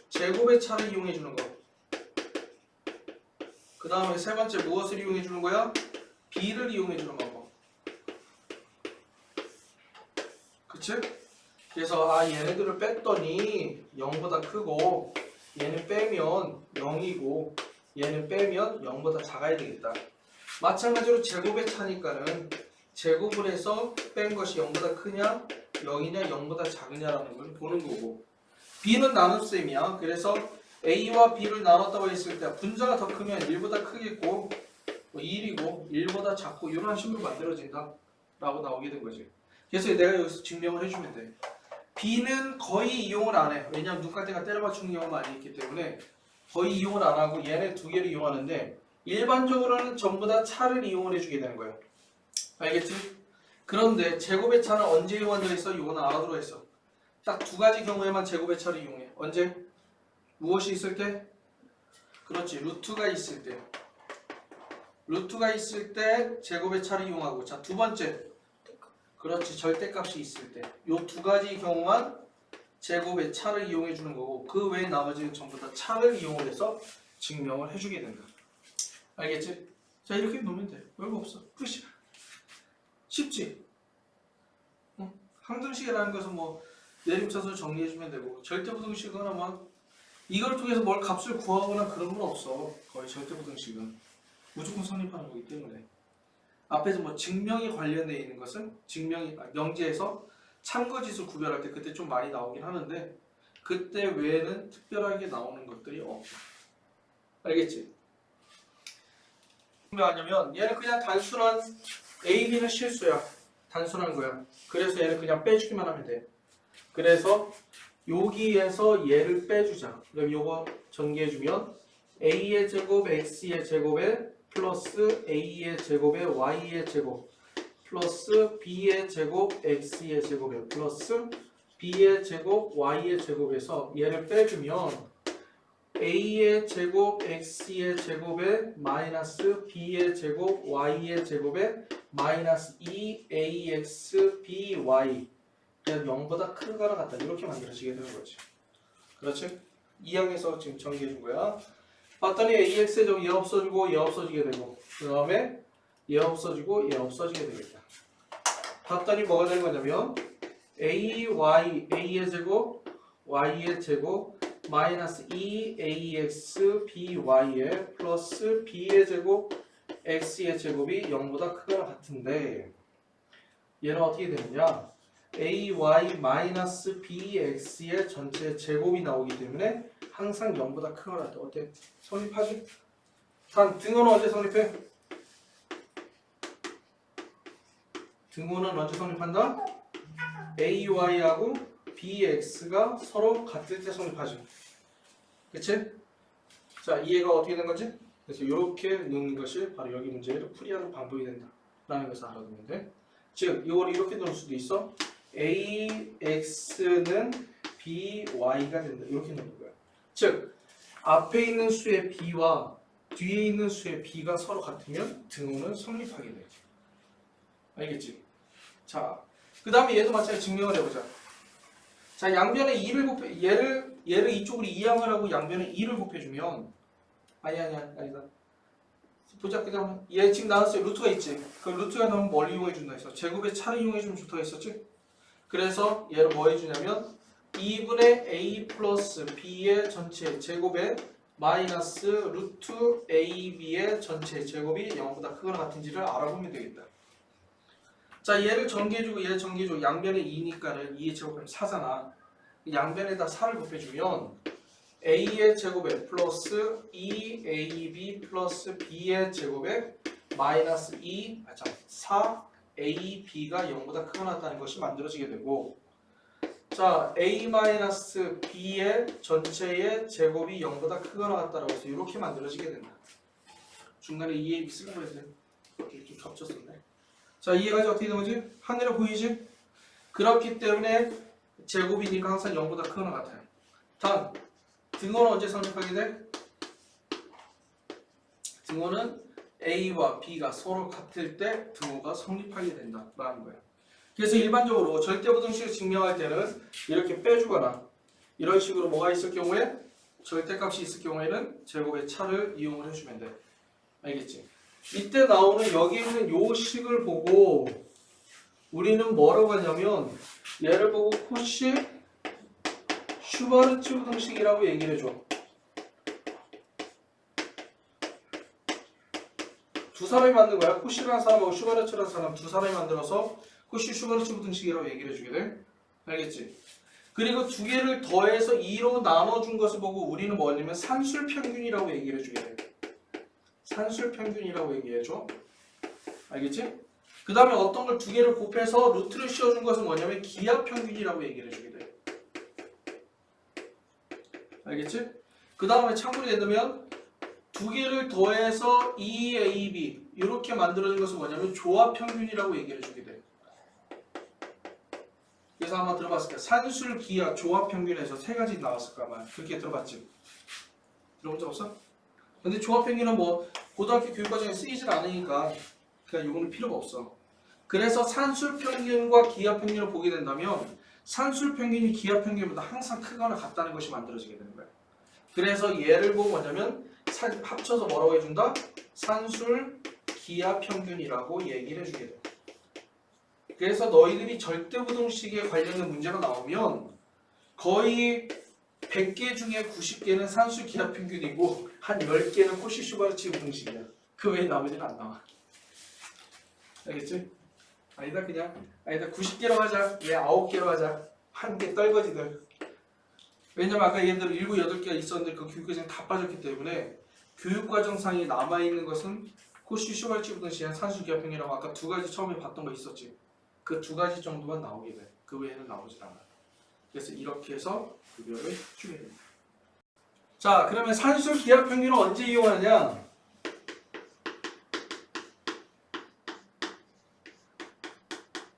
제곱의 차를 이용해주는 거. 그 다음에 세 번째, 무엇을 이용해주는 거야? B를 이용해주는 방법. 그치? 그래서 얘네들을 뺐더니 0보다 크고 얘는 빼면 0이고 얘는 빼면 0보다 작아야 되겠다. 마찬가지로 제곱의 차니까는 제곱을 해서 뺀 것이 0보다 크냐 0이냐 0보다 작으냐라는 걸 보는 거고 B는 나눗셈이야. 그래서 A와 B를 나눴다고 했을 때 분자가 더 크면 1보다 크겠고 1이고 1보다 작고 이런 식으로 만들어진다 라고 나오게 된 거지. 그래서 내가 여기서 증명을 해주면 돼. B는 거의 이용을 안 해. 왜냐면 눈깔대가 때려 맞추는 경우가 많이 있기 때문에 거의 이용을 안 하고 얘네 두 개를 이용하는데 일반적으로는 전부 다 차를 이용을 해주게 되는 거예요. 알겠지? 그런데 제곱의 차는 언제 이용한다고 했어? 이거는 알아들어 했어. 딱 두 가지 경우에만 제곱의 차를 이용해. 언제? 무엇이 있을 때? 그렇지. 루트가 있을 때. 루트가 있을 때 제곱의 차를 이용하고 자, 두 번째. 그렇지. 절대값이 있을 때. 요 두 가지 경우만 제곱의 차를 이용해 주는 거고 그 외에 나머지는 전부 다 차를 이용해서 증명을 해주게 된다. 알겠지? 자, 이렇게 놓으면 돼. 별거 없어. 끝이야. 쉽지? 항등식이라는 것은 뭐 내림차순 정리해주면 되고 절대부등식이거나 뭐 이걸 통해서 뭘 값을 구하거나 그런 건 없어. 거의 절대부등식은 무조건 성립하는 거기 때문에 앞에서 뭐 증명이 관련되어 있는 것은 증명이 명제에서 참거짓을 구별할 때 그때 좀 많이 나오긴 하는데 그때 외에는 특별하게 나오는 것들이 없다. 알겠지? 왜 하냐면 얘는 그냥 단순한 A, B는 실수야. 단순한 거야. 그래서 얘는 그냥 빼주기만 하면 돼. 그래서 여기에서 얘를 빼주자. 그럼 요거 전개해주면 A의 제곱 X의 제곱에 플러스 A의 제곱에 Y의 제곱 플러스 B의 제곱 X의 제곱에 플러스 B의 제곱 Y의 제곱에서 얘를 빼주면 A의 제곱 X의 제곱에 마이너스 B의 제곱 Y의 제곱에 마이너스 2AX BY 그냥 0보다 크거나 같다 이렇게 만들어지게 되는 거지. 그렇지? 2항에서 지금 정리해 준 거야. 봤더니 AX의 제곱 얘 없어지고 얘 없어지게 되고 그 다음에 얘 없어지고 얘 없어지게 되겠다. 봤더니 뭐가 되는 거냐면 A의 제곱 Y의 제곱 마이너스 2AX BY의 플러스 B의 제곱 X의 제곱이 0보다 크거나 같은데 얘는 어떻게 되느냐? AY 마이너스 BX의 전체 제곱이 나오기 때문에 항상 0보다 크거나 같아. 어때? 성립하지? 단 등호는 언제 성립해? 등호는 언제 성립한다? AY하고 BX가 서로 같을 때 성립하지. 그치? 자, 이해가 어떻게 된 거지? 그래서 이렇게 넣는 것이 바로 여기 문제를 풀이하는 방법이 된다 라는 것을 알아두면 돼. 즉, 이걸 이렇게 넣을 수도 있어. AX는 BY가 된다. 이렇게 넣는 거야. 즉, 앞에 있는 수의 B와 뒤에 있는 수의 B가 서로 같으면 등호는 성립하게 되지. 알겠지? 자, 그 다음에 얘도 마찬가지로 증명을 해보자. 자, 양변에 2를 곱해, 얘를 이쪽으로 이항을 하고 양변에 2를 곱해주면 아니다. 보자. 그 다음 얘 지금 나왔어요. 루트가 있지. 그 루트가 나오면 뭘 이용해준다 했어? 제곱의 차를 이용해주면 좋다고 했었지? 그래서 얘를 뭐 해주냐면 2분의 A 플러스 B의 전체 제곱에 마이너스 루트 AB의 전체 제곱이 0보다 크거나 같은지를 알아보면 되겠다. 자, 얘를 전개해주고 얘를 전개해주고 양변에 2니까는 2의 제곱하면 4잖아. 양변에다 4를 곱해주면 A의 제곱에 플러스 2AB 플러스 B의 제곱에 마이너스 4AB가 0보다 크거나 같다는 것이 만들어지게 되고, 자, A 마이너스 B의 전체의 제곱이 0보다 크거나 같다라고 해서 이렇게 만들어지게 된다. 중간에 2AB 쓰는 거였어요. 이렇게 좀 겹쳤었네. 자, 이해가 어떻게 된 거지? 하늘에 보이지? 그렇기 때문에 제곱이니까 항상 0보다 크거나 같아요. 단, 등호는 언제 성립하게 돼? 등호는 A와 B가 서로 같을 때 등호가 성립하게 된다라는 거예요. 그래서 일반적으로 절대부등식을 증명할 때는 이렇게 빼주거나 이런 식으로 뭐가 있을 경우에 절대값이 있을 경우에는 제곱의 차를 이용을 해주면 돼. 알겠지? 이때 나오는 여기 있는 요 식을 보고 우리는 뭐라고 하냐면 얘를 보고 코시 슈바르츠 부등식이라고 얘기를 해줘. 두 사람이 만든 거야. 코시라는 사람하고 슈바르츠라는 사람 두 사람이 만들어서 코시 슈바르츠 부등식이라고 얘기를 해주게 돼. 알겠지? 그리고 두 개를 더해서 2로 나눠준 것을 보고 우리는 뭐냐면 산술평균이라고 얘기를 해주게 돼. 산술평균이라고 얘기해줘. 알겠지? 그 다음에 어떤 걸 두 개를 곱해서 루트를 씌워준 것은 뭐냐면 기하평균이라고 얘기를 해주게 돼. 알겠지? 그 다음에 참고로 예를 들면 두 개를 더해서 2AB 이렇게 만들어진 것은 뭐냐면 조합평균이라고 얘기를 해주게 돼. 그래서 한번 들어봤을 때 산술, 기하, 조합평균에서 세 가지 나왔을 거야. 아마 그렇게 들어봤지? 들어본 적 없어? 근데 조합평균은 뭐 고등학교 교육과정에 쓰이질 않으니까 그냥 이거는 필요가 없어. 그래서 산술평균과 기하평균을 보게 된다면 산술평균이 기하평균보다 항상 크거나 같다는 것이 만들어지게 되는 거야. 그래서 얘를 보고 뭐냐면 합쳐서 뭐라고 해준다? 산술 기하평균이라고 얘기를 해주게 돼. 그래서 너희들이 절대부등식에 관련된 문제가 나오면 거의 100개 중에 90개는 산술 기하평균이고 한 10개는 코시 슈바르츠 부등식이야. 그 외에 나머지는 안 나와. 알겠지? 아니다 90개로 하자. 얘 9개로 하자. 한 개 떨거지들. 왜냐면 아까 얘들 7, 8개가 있었는데 그 교육과정 다 빠졌기 때문에 교육과정상에 남아있는 것은 코시 슈바르츠 부등식 산술 기하평균이라고 아까 두 가지 처음에 봤던 거 있었지. 그 두 가지 정도만 나오게 돼. 그 외에는 나오질 않아. 그래서 이렇게 해서 구별을 해주게 됩니다. 자, 그러면 산술 기하평균을 언제 이용하냐?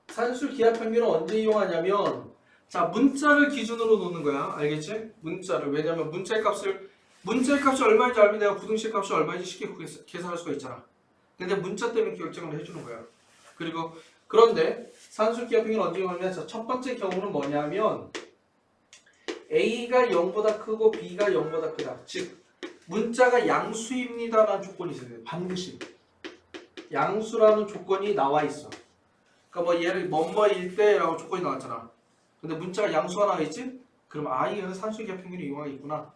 산술 기하평균을 언제 이용하냐면 자, 문자를 기준으로 놓는 거야. 알겠지? 문자를. 왜냐면 문자의 값이 얼마인지 알면 내가 부등식 값이 얼마인지 쉽게 계산할 수가 있잖아. 근데 문자 때문에 결정을 해주는 거야. 그리고 그런데 산술 기하평균을 언제 이용하냐면 첫 번째 경우는 뭐냐면 A가 0보다 크고 B가 0보다 크다. 즉 문자가 양수입니다라는 조건이 있어요. 반드시 양수라는 조건이 나와 있어. 그러니까 뭐 얘를 뭐뭐일 때라고 조건이 나왔잖아. 근데 문자가 양수가 나와 있지? 그럼 이거는 산수의 기하 평균을 이용하겠구나.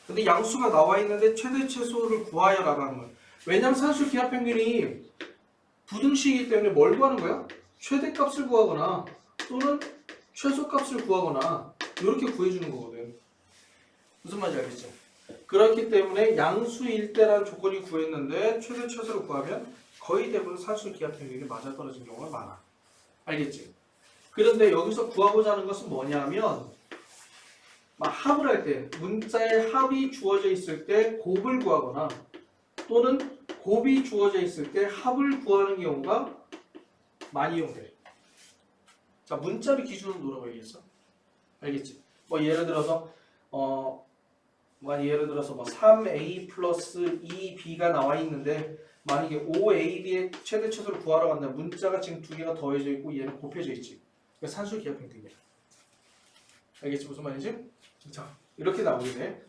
근데 양수가 나와 있는데 최대 최소를 구하여라고 하는 거야. 왜냐면 산수 기하 평균이 부등식이기 때문에 뭘 구하는 거야? 최대값을 구하거나 또는 최소값을 구하거나 이렇게 구해주는 거거든. 무슨 말인지 알겠지? 그렇기 때문에 양수일 때라는 조건이 구했는데 최대 최소를 구하면 거의 대부분 산수 기하 평균이 맞아떨어진 경우가 많아. 알겠지? 그런데 여기서 구하고자 하는 것은 뭐냐면 막 합을 할 때 문자에 합이 주어져 있을 때 곱을 구하거나 또는 곱이 주어져 있을 때 합을 구하는 경우가 많이 이용돼. 자, 문자를 기준으로 놓으라고 얘기했어. 알겠지? 뭐 예를 들어서 뭐 3a 플러스 2b가 나와 있는데 만약에 5ab의 최대 최소를 구하러 간다. 문자가 지금 두 개가 더해져 있고 얘는 곱해져 있지. 그러니까 산수 기하 평균이야. 알겠지? 무슨 말인지? 자, 이렇게 나오게 돼.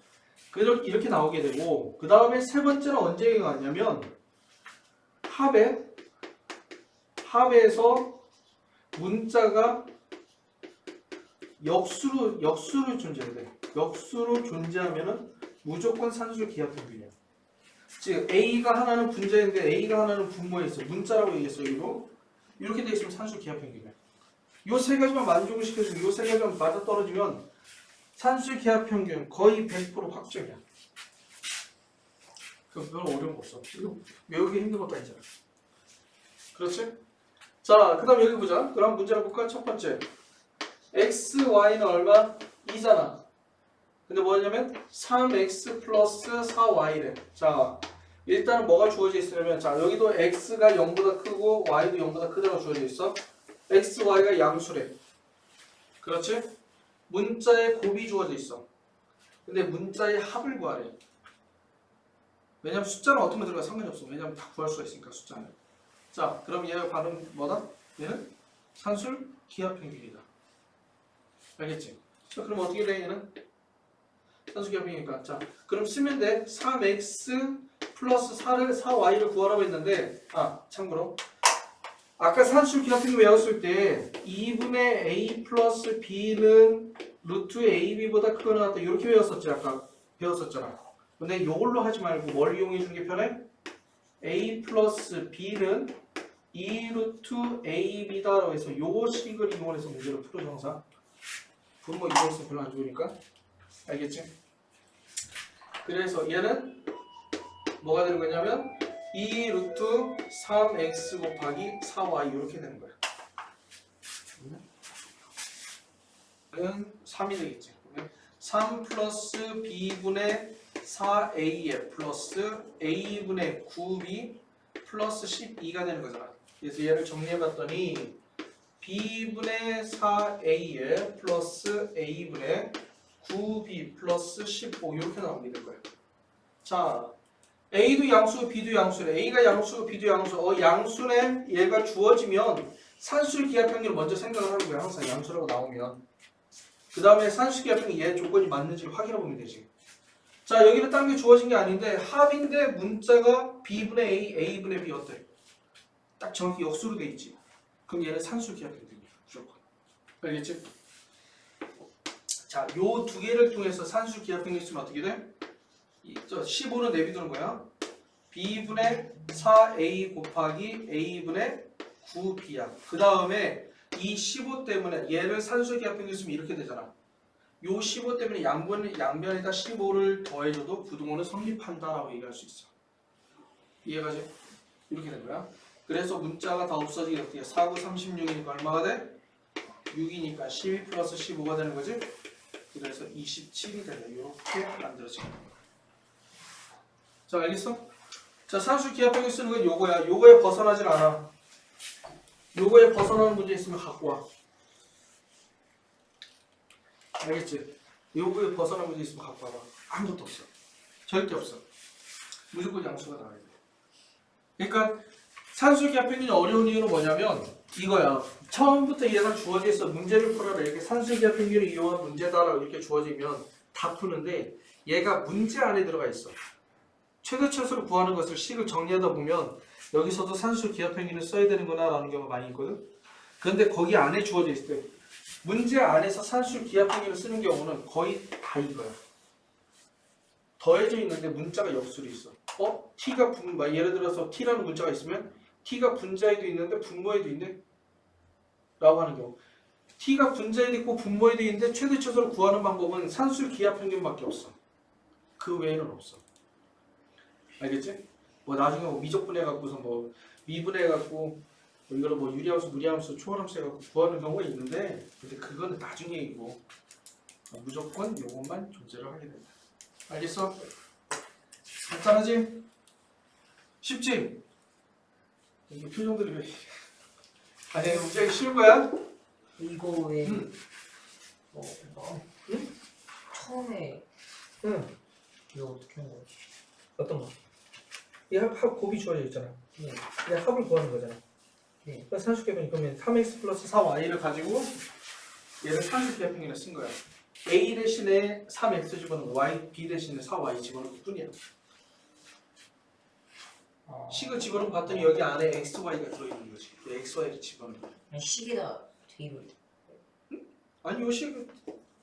이렇게 나오게 되고 그 다음에 세 번째는 언제 나왔냐면 합에서 문자가 역수로 존재해야 돼. 역수로 존재하면은 무조건 산수 기하 평균이야. 즉 A가 하나는 분자인데 A가 하나는 분모에 있어. 문자라고 얘기했어. 여기로 이렇게 돼 있으면 산수 기하 평균이야. 요 세 가지만 만족을 시켜주면 요 세 가지만 맞아 떨어지면 산수 기하 평균 거의 100% 확정이야. 그럼 별로 어려운 거 없어. 이거 외우기 힘든 것도 아니잖아. 그렇지? 자, 그 다음 여기 보자. 그럼 문제를 볼까? 첫 번째. x, y는 얼마? 2잖아. 근데 뭐냐면 3x 플러스 4y래. 자, 일단은 뭐가 주어져 있으려면 자, 여기도 x가 0보다 크고 y도 0보다 크다고 주어져 있어. x, y가 양수래. 그렇지? 문자에 곱이 주어져 있어. 근데 문자의 합을 구하래. 왜냐면 숫자는 어떤 거 들어가 상관이 없어. 왜냐면 다 구할 수가 있으니까 숫자는. 자, 그럼 얘가 바로 뭐다? 얘는 산술 기하 평균이다. 알겠지? 자, 그럼 어떻게 돼 얘는? 산술 기하 평균이니까. 자, 그럼 쓰면 돼. 3x 플러스 4y를 구하라고 했는데 참고로 아까 산술 기하 평균 외웠을 때 2분의 a 플러스 b는 루트 ab보다 크거나 같다 이렇게 외웠었지. 아까 배웠었잖아. 근데 이걸로 하지 말고 뭘 이용해 주는 게 편해? a 플러스 b는 2루트 ab다라고 해서 요 식을 이용해서 문제를 풀어줘 항상. 분모 이용해서 별로 안 좋으니까. 알겠지? 그래서 얘는 뭐가 되는 거냐면 2루트 3x 곱하기 4y 이렇게 되는 거야. 는 3이 되겠지. 3 플러스 b분의 4a 플러스 a분의 9b 플러스 12가 되는 거잖아. 그래서 얘를 정리해봤더니 b분의 4a 플러스 a분의 9b 플러스 15 이렇게 나오게 될 거야. 자, a도 양수, b도 양수래. a가 양수, b도 양수. 양수네 얘가 주어지면 산술 기하 평균을 먼저 생각을 하는 거야. 항상 양수라고 나오면. 그 다음에 산술 기하 평균 얘 조건이 맞는지를 확인해 보면 되지. 자, 여기는 딴 게 주어진 게 아닌데 합인데 문자가 b분의 a, a분의 b 어때? 딱 정확히 역수로 돼 있지. 그럼 얘는 산술 기하 평균이야. 무조건. 알겠지? 자, 요 두 개를 통해서 산술 기하 평균 있으면 어떻게 돼? 15는 내비두는 거야. b분의 4a 곱하기 a분의 9b야. 그 다음에 이 15 때문에 얘를 산술 기하 평균 있으면 이렇게 되잖아. 요 15 때문에 양변에다 15를 더해줘도 부등호는 성립한다라고 얘기할 수 있어. 이해가지? 이렇게 된 거야. 그래서 문자가 다 없어지게 어떻게 4, 9, 36이니까 얼마가 돼? 6이니까 12 플러스 15가 되는 거지? 그래서 27이 되네. 이렇게 만들어지는 거야. 자, 알겠어? 자, 산술 기하 평균 쓰는 건 요거야. 요거에 벗어나질 않아. 요거에 벗어나는 문제 있으면 갖고 와. 알겠지? 요거에 벗어나는 문제 있으면 갖고 와봐. 아무것도 없어. 절대 없어. 무조건 양수가 나와야 돼. 그러니까 산술 기하 평균이 어려운 이유는 뭐냐면 이거야. 처음부터 얘가 주어져 있어. 문제를 풀어라. 이렇게 산술 기하 평균을 이용한 문제다라고 이렇게 주어지면 다 푸는데 얘가 문제 안에 들어가 있어. 최대 최소를 구하는 것을 식을 정리하다 보면 여기서도 산술 기하 평균을 써야 되는구나 라는 경우가 많이 있거든. 그런데 거기 안에 주어져 있을 때 문제 안에서 산술 기하평균을 쓰는 경우는 거의 다 이거야. 더해져 있는데 문자가 역수로 있어. t가 예를 들어서 t라는 문자가 있으면 t가 분자에도 있는데 분모에도 있네? 라고 하는 경우. t가 분자에도 있고 분모에도 있는데 최대 최소를 구하는 방법은 산술 기하평균밖에 없어. 그 외에는 없어. 알겠지? 뭐 나중에 뭐 미적분해갖고서 뭐 미분해갖고 뭐 이거를 뭐 유리함수, 무리함수, 초월함수 해갖고 구하는 경우가 있는데 근데 그거는 나중에 이고 무조건 요것만 존재를 하게 된다. 알겠어? 간단하지? 쉽지? 이게 표정들이 왜 아니 문제가 쉬운 거야? 이거 왜 응. 응? 처음에 응. 이거 어떻게 한 거야? 어떤 거? 이 합 곱이 주어져 있잖아. 네. 그냥 합을 구하는 거잖아. 네. 그래서 산수계평 그러면 3x 플러스 4y를 가지고 얘를 산수계평이라 쓴 거야. a 대신에 3x 집어넣고 y, b 대신에 4y 집어넣을 뿐이야. 식을 집어넣고 봤더니 여기 안에 x, y가 들어있는 거지. x, y를 집어넣는 거야. 그냥 식에다 대입을. 아니 요 식은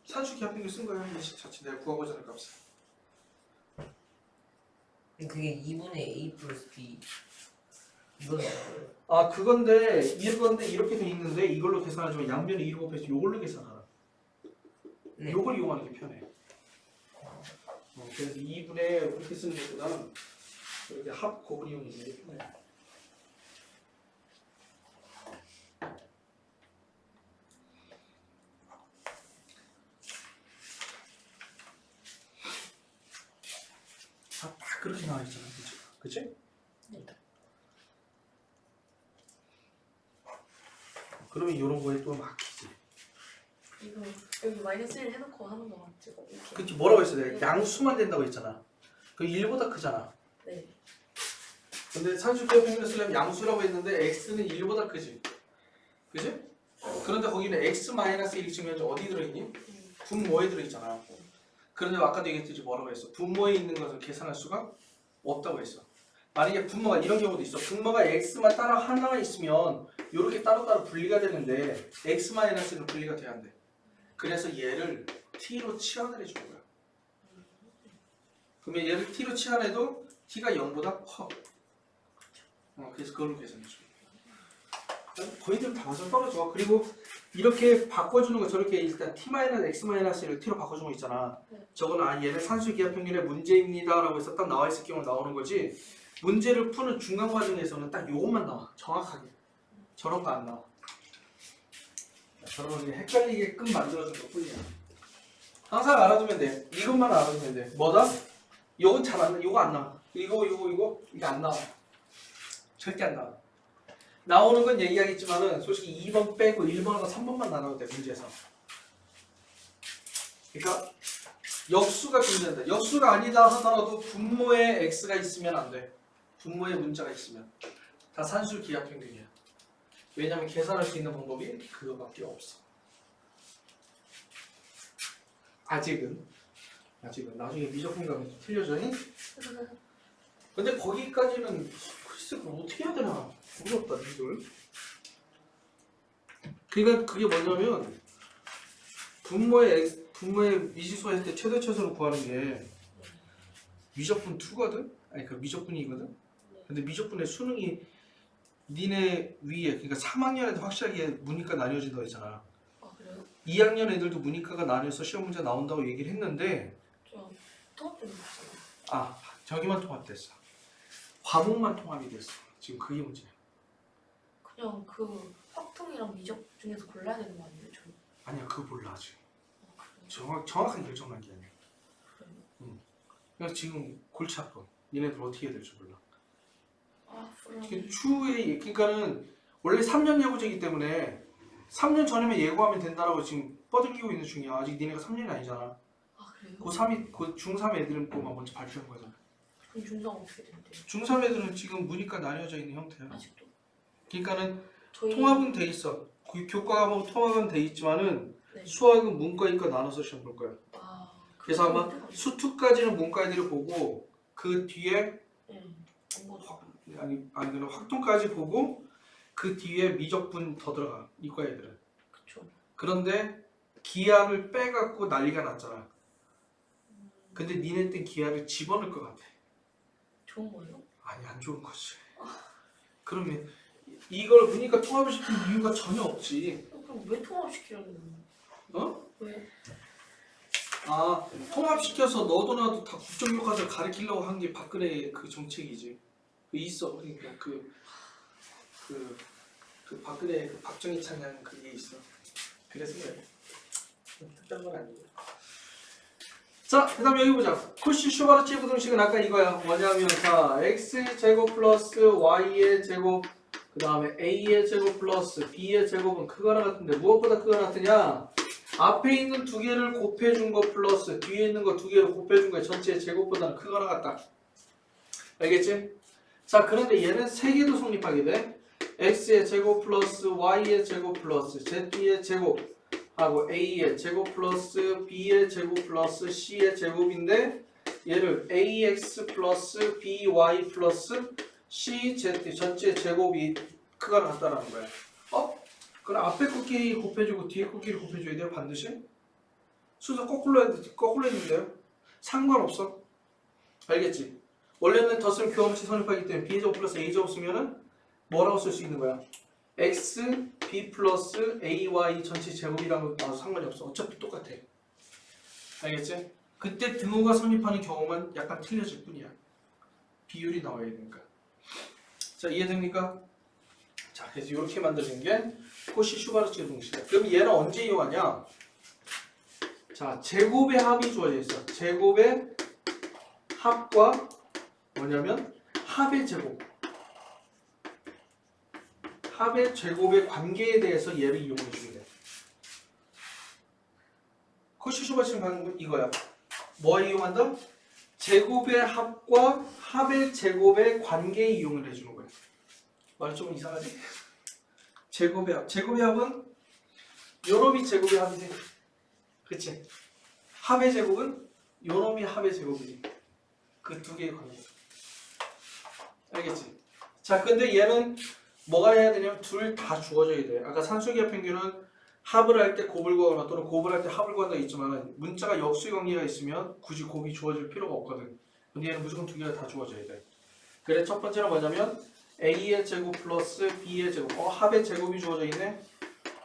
산수계평을 쓴 거야. 이 식 자체 내가 구하고자 하는 값을. 그게 2분의 a 플러스 b. 이거는 뭐예요? 아 그건데 이렇게 돼 있는데 이걸로 계산하지만 양변에 2로 곱해서 요걸로 계산하라. 네. 요걸 이용하는 게 편해. 그래서 2분의 그렇게 쓰는 것보다는 이렇게 합 곱을 이용하는 게 편해. 다 그렇게 나와 있잖아, 그치? 네. 그러면 이런 거에 또 막히지. 이거 여기 마이너스 1 해놓고 하는 거 맞죠? 이렇게. 그치 뭐라고 했어? 내가 양수만 된다고 했잖아. 그 1보다 크잖아. 네. 근데 산수기하 평균을 쓰려면 양수라고 했는데 x는 1보다 크지. 그치? 그런데 거기는 x-1이 지금 현재 어디 들어있니? 분모에 들어있잖아. 그런데 아까도 얘기했듯이 뭐라고 했어? 분모에 있는 것을 계산할 수가 없다고 했어. 만약에 분모가 이런 경우도 있어. 분모가 x만 따로 하나 있으면 이렇게 따로따로 분리가 되는데 x-는 분리가 돼야 돼. 그래서 얘를 t로 치환을 해주는 거야. 그러면 얘를 t로 치환해도 t가 0보다 커. 그래서 그걸로 계산해 줘. 거의들 다 맞아 떨어져. 그리고 이렇게 바꿔주는 거 저렇게 일단 t-x-를 t로 바꿔주는 거 있잖아. 저거는 얘는 산수기하평균의 문제입니다 라고 해서 딱 나와 있을 경우 나오는 거지. 문제를 푸는 중간 과정에서는 딱 요것만 나와. 정확하게. 저런 거 안 나와. 저런 거 헷갈리게끔 만들어준 것 뿐이야. 항상 알아두면 돼. 이것만 알아두면 돼. 뭐다? 요건 잘 안 나. 요거 안 나와. 이거 안 나와. 절대 안 나와. 나오는 건 얘기하겠지만은 솔직히 2번 빼고 1번과 3번만 나눠도 돼 문제에서. 그러니까 역수가 존재한다. 역수가 아니다 하더라도 분모에 x가 있으면 안 돼. 분모에 문자가 있으면 다 산술 기하평균이야. 왜냐면 계산할 수 있는 방법이 그거밖에 없어. 아직은 나중에 미적분 가면 틀려져. 근데 거기까지는 글쎄 그럼 어떻게 해야 되나 어렵다 이걸. 그러니까 그게 뭐냐면 분모의 미지수 했을 때 최대 최소를 구하는 게 미적분 2거든? 아니 그 미적분이거든? 근데 미적분의 수능이 니네 위에 그러니까 3학년에도 확실하게 문이과 나뉘어진다고 했잖아. 아 그래요? 2학년 애들도 문이과가 나뉘어서 시험 문제 나온다고 얘기를 했는데 저 통합되는 거잖아요. 아 저기만 통합됐어. 과목만 통합이 됐어. 지금 그게 문제야. 그냥 그 확통이랑 미적 중에서 골라야 되는 거 아니에요? 저희? 아니야 그거 몰라 아직. 아, 그래요? 정확한 결정난 게 아니야. 그래요? 그래서 지금 골치 아파. 니네들 어떻게 해야 될지 몰라. 아 불안. 추후에 그러니까는 원래 3년 예고제이기 때문에 3년 전에만 예고하면 된다라고 지금 뻗어기고 있는 중이야. 아직 니네가 3년이 아니잖아. 아 그래요? 고3 중3 애들은 또막 먼저 발표한 거잖아. 그럼 중상 어떻게 된대요? 중3 애들은 지금 문이과 나뉘어져 있는 형태야. 아직도? 그러니까는 저희 통합은 돼 있어. 그 교과 과목 통합은 돼 있지만은 네. 수학은 문과 이과 나눠서 시험 볼 거야. 아 그래서 아마 그거 수2까지는 문과 애들이 보고 그 뒤에 네. 안 보죠. 아니 그냥 확통까지 보고 그 뒤에 미적분 더 들어가 이과 애들은. 그쵸. 그런데 기하를 빼갖고 난리가 났잖아. 근데 니네 때 기하를 집어넣을 것 같아. 좋은 거예요? 아니 안 좋은 거지. 그러면 이걸 그러니까 통합을 시킨 이유가 전혀 없지. 그럼 왜 통합시키려는 거예요? 어? 왜? 아 통합시켜서 너도 나도 다 국정교과서 가르치려고 한 게 박근혜 그 정책이지. 그 있어. 그러니까 그 박근혜 그 박정희 찬양 그게 있어. 그래서 그래. 특별한 건 아니고. 자, 그다음 여기 보자. 코시 슈바르치 부등식은 아까 이거야. 뭐냐면 자, x 제곱 플러스 y의 제곱 그 다음에 a의 제곱 플러스 b의 제곱은 크거나 같은데 무엇보다 크거나 같으냐? 앞에 있는 두 개를 곱해준 거 플러스 뒤에 있는 거 두 개를 곱해준 거의 전체의 제곱보다는 크거나 같다. 알겠지? 자, 그런데 얘는 세 개도 성립하게 돼. x의 제곱 플러스 y의 제곱 플러스 z의 제곱 하고 a의 제곱 플러스 b의 제곱 플러스 c의 제곱인데 얘를 ax 플러스 by 플러스 cz 전체 제곱이 크거나 같다라는 거야. 그럼 앞에 꼴끼리 곱해주고 뒤에 꼴끼리 곱해줘야 돼요 반드시? 순서 거꾸로 했는데요? 상관없어. 알겠지? 원래는 덧셈 교함치 성립하기 때문에 b 제곱 플러스 a 제곱 쓰면은 뭐라고 쓸 수 있는 거야? x b 플러스 ay 전체 제곱이라는 거 나와도 상관이 없어. 어차피 똑같아. 알겠지? 그때 등호가 성립하는 경우만 약간 틀려질 뿐이야. 비율이 나와야 되니까. 자, 이해됩니까? 자, 그래서 이렇게 만들어진 게 코시 슈바르치 공식이야. 그럼 얘는 언제 이용하냐? 자, 제곱의 합이 주어져 있어. 제곱의 합과 뭐냐면 합의 제곱. 합의 제곱의 관계에 대해서 얘를 이용해 주게 돼. 코시 슈바르치 방법은 이거야. 뭐 이용한다? 제곱의 합과 합의 제곱의 관계에 이용을 해주는 거야. 말이 좀 이상하지? 제곱의 합. 제곱의 합은 요놈이 제곱의 합이지. 그치? 합의 제곱은 요놈이 합의 제곱이지. 그 두 개의 관계. 알겠지? 자, 근데 얘는 뭐가 해야 되냐면 둘 다 주어져야 돼. 아까 산술기하 평균은 합을 할 때 곱을 구하거나 또는 곱을 할 때 합을 구한다 있지만 문자가 역수의 관계가 있으면 굳이 곱이 주어질 필요가 없거든. 근데 얘는 무조건 두 개가 다 주어져야 돼. 그래 첫 번째는 뭐냐면 a의 제곱 플러스 b의 제곱. 합의 제곱이 주어져 있네.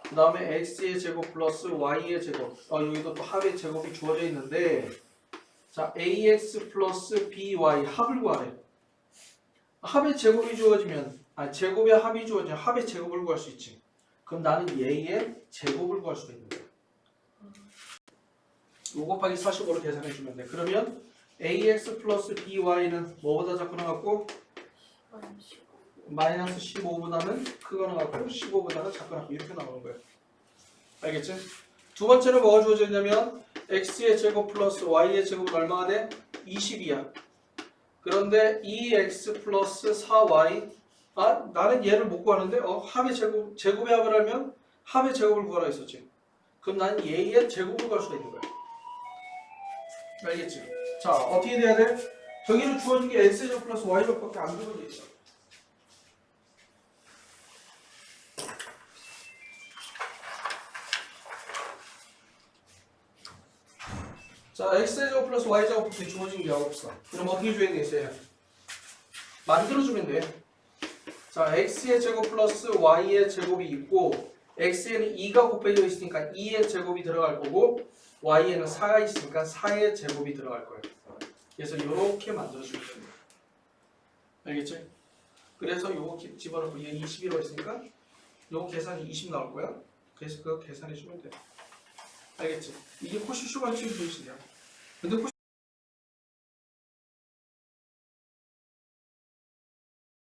그 다음에 x의 제곱 플러스 y의 제곱. 여기도 또 합의 제곱이 주어져 있는데 자 ax 플러스 by 합을 구하래. 합의 제곱이 주어지면 제곱의 합이 주어지면 합의 제곱을 구할 수 있지. 그럼 나는 얘의 제곱을 구할 수가 있는 거야. 5 곱하기 45로 계산해 주면 돼. 그러면 ax 플러스 by는 뭐보다 작고 나갔고 마이너스 15보다는 크거나 같고 15보다는 작거나 같고 이렇게 나오는 거예요. 알겠지? 두 번째는 뭐가 주어져 있냐면 x의 제곱 플러스 y의 제곱은 얼마가 돼? 20이야. 그런데 2x 플러스 4y 나는 얘를 못 구하는데 합의 제곱의 합을 하면 합의 제곱을 구하라 했었지. 그럼 나는 얘의 제곱을 구할 수가 있는 거야. 알겠지? 자, 어떻게 돼야 돼? 저기는 주어진 게 x제곱 플러스 y제곱밖에 안 주어져 있어. 자, x제곱 플러스 y제곱밖에 주어진 게 없어. 그럼 어떻게 줘야 되겠어요? 만들어주면 돼. 자, x의 제곱 플러스 y의 제곱이 있고 x에는 2가 곱해져 있으니까 2의 제곱이 들어갈 거고 y에는 4가 있으니까 4의 제곱이 들어갈 거예요. 그래서 이렇게 만들어주면 됩니다. 알겠지? 그래서 요거 집어넣고 얘 20이라고 했으니까 요거 계산이 20 나올 거야. 그래서 그거 계산해주면 돼. 알겠지? 이게 코시 슈바르치 분식이야. 근데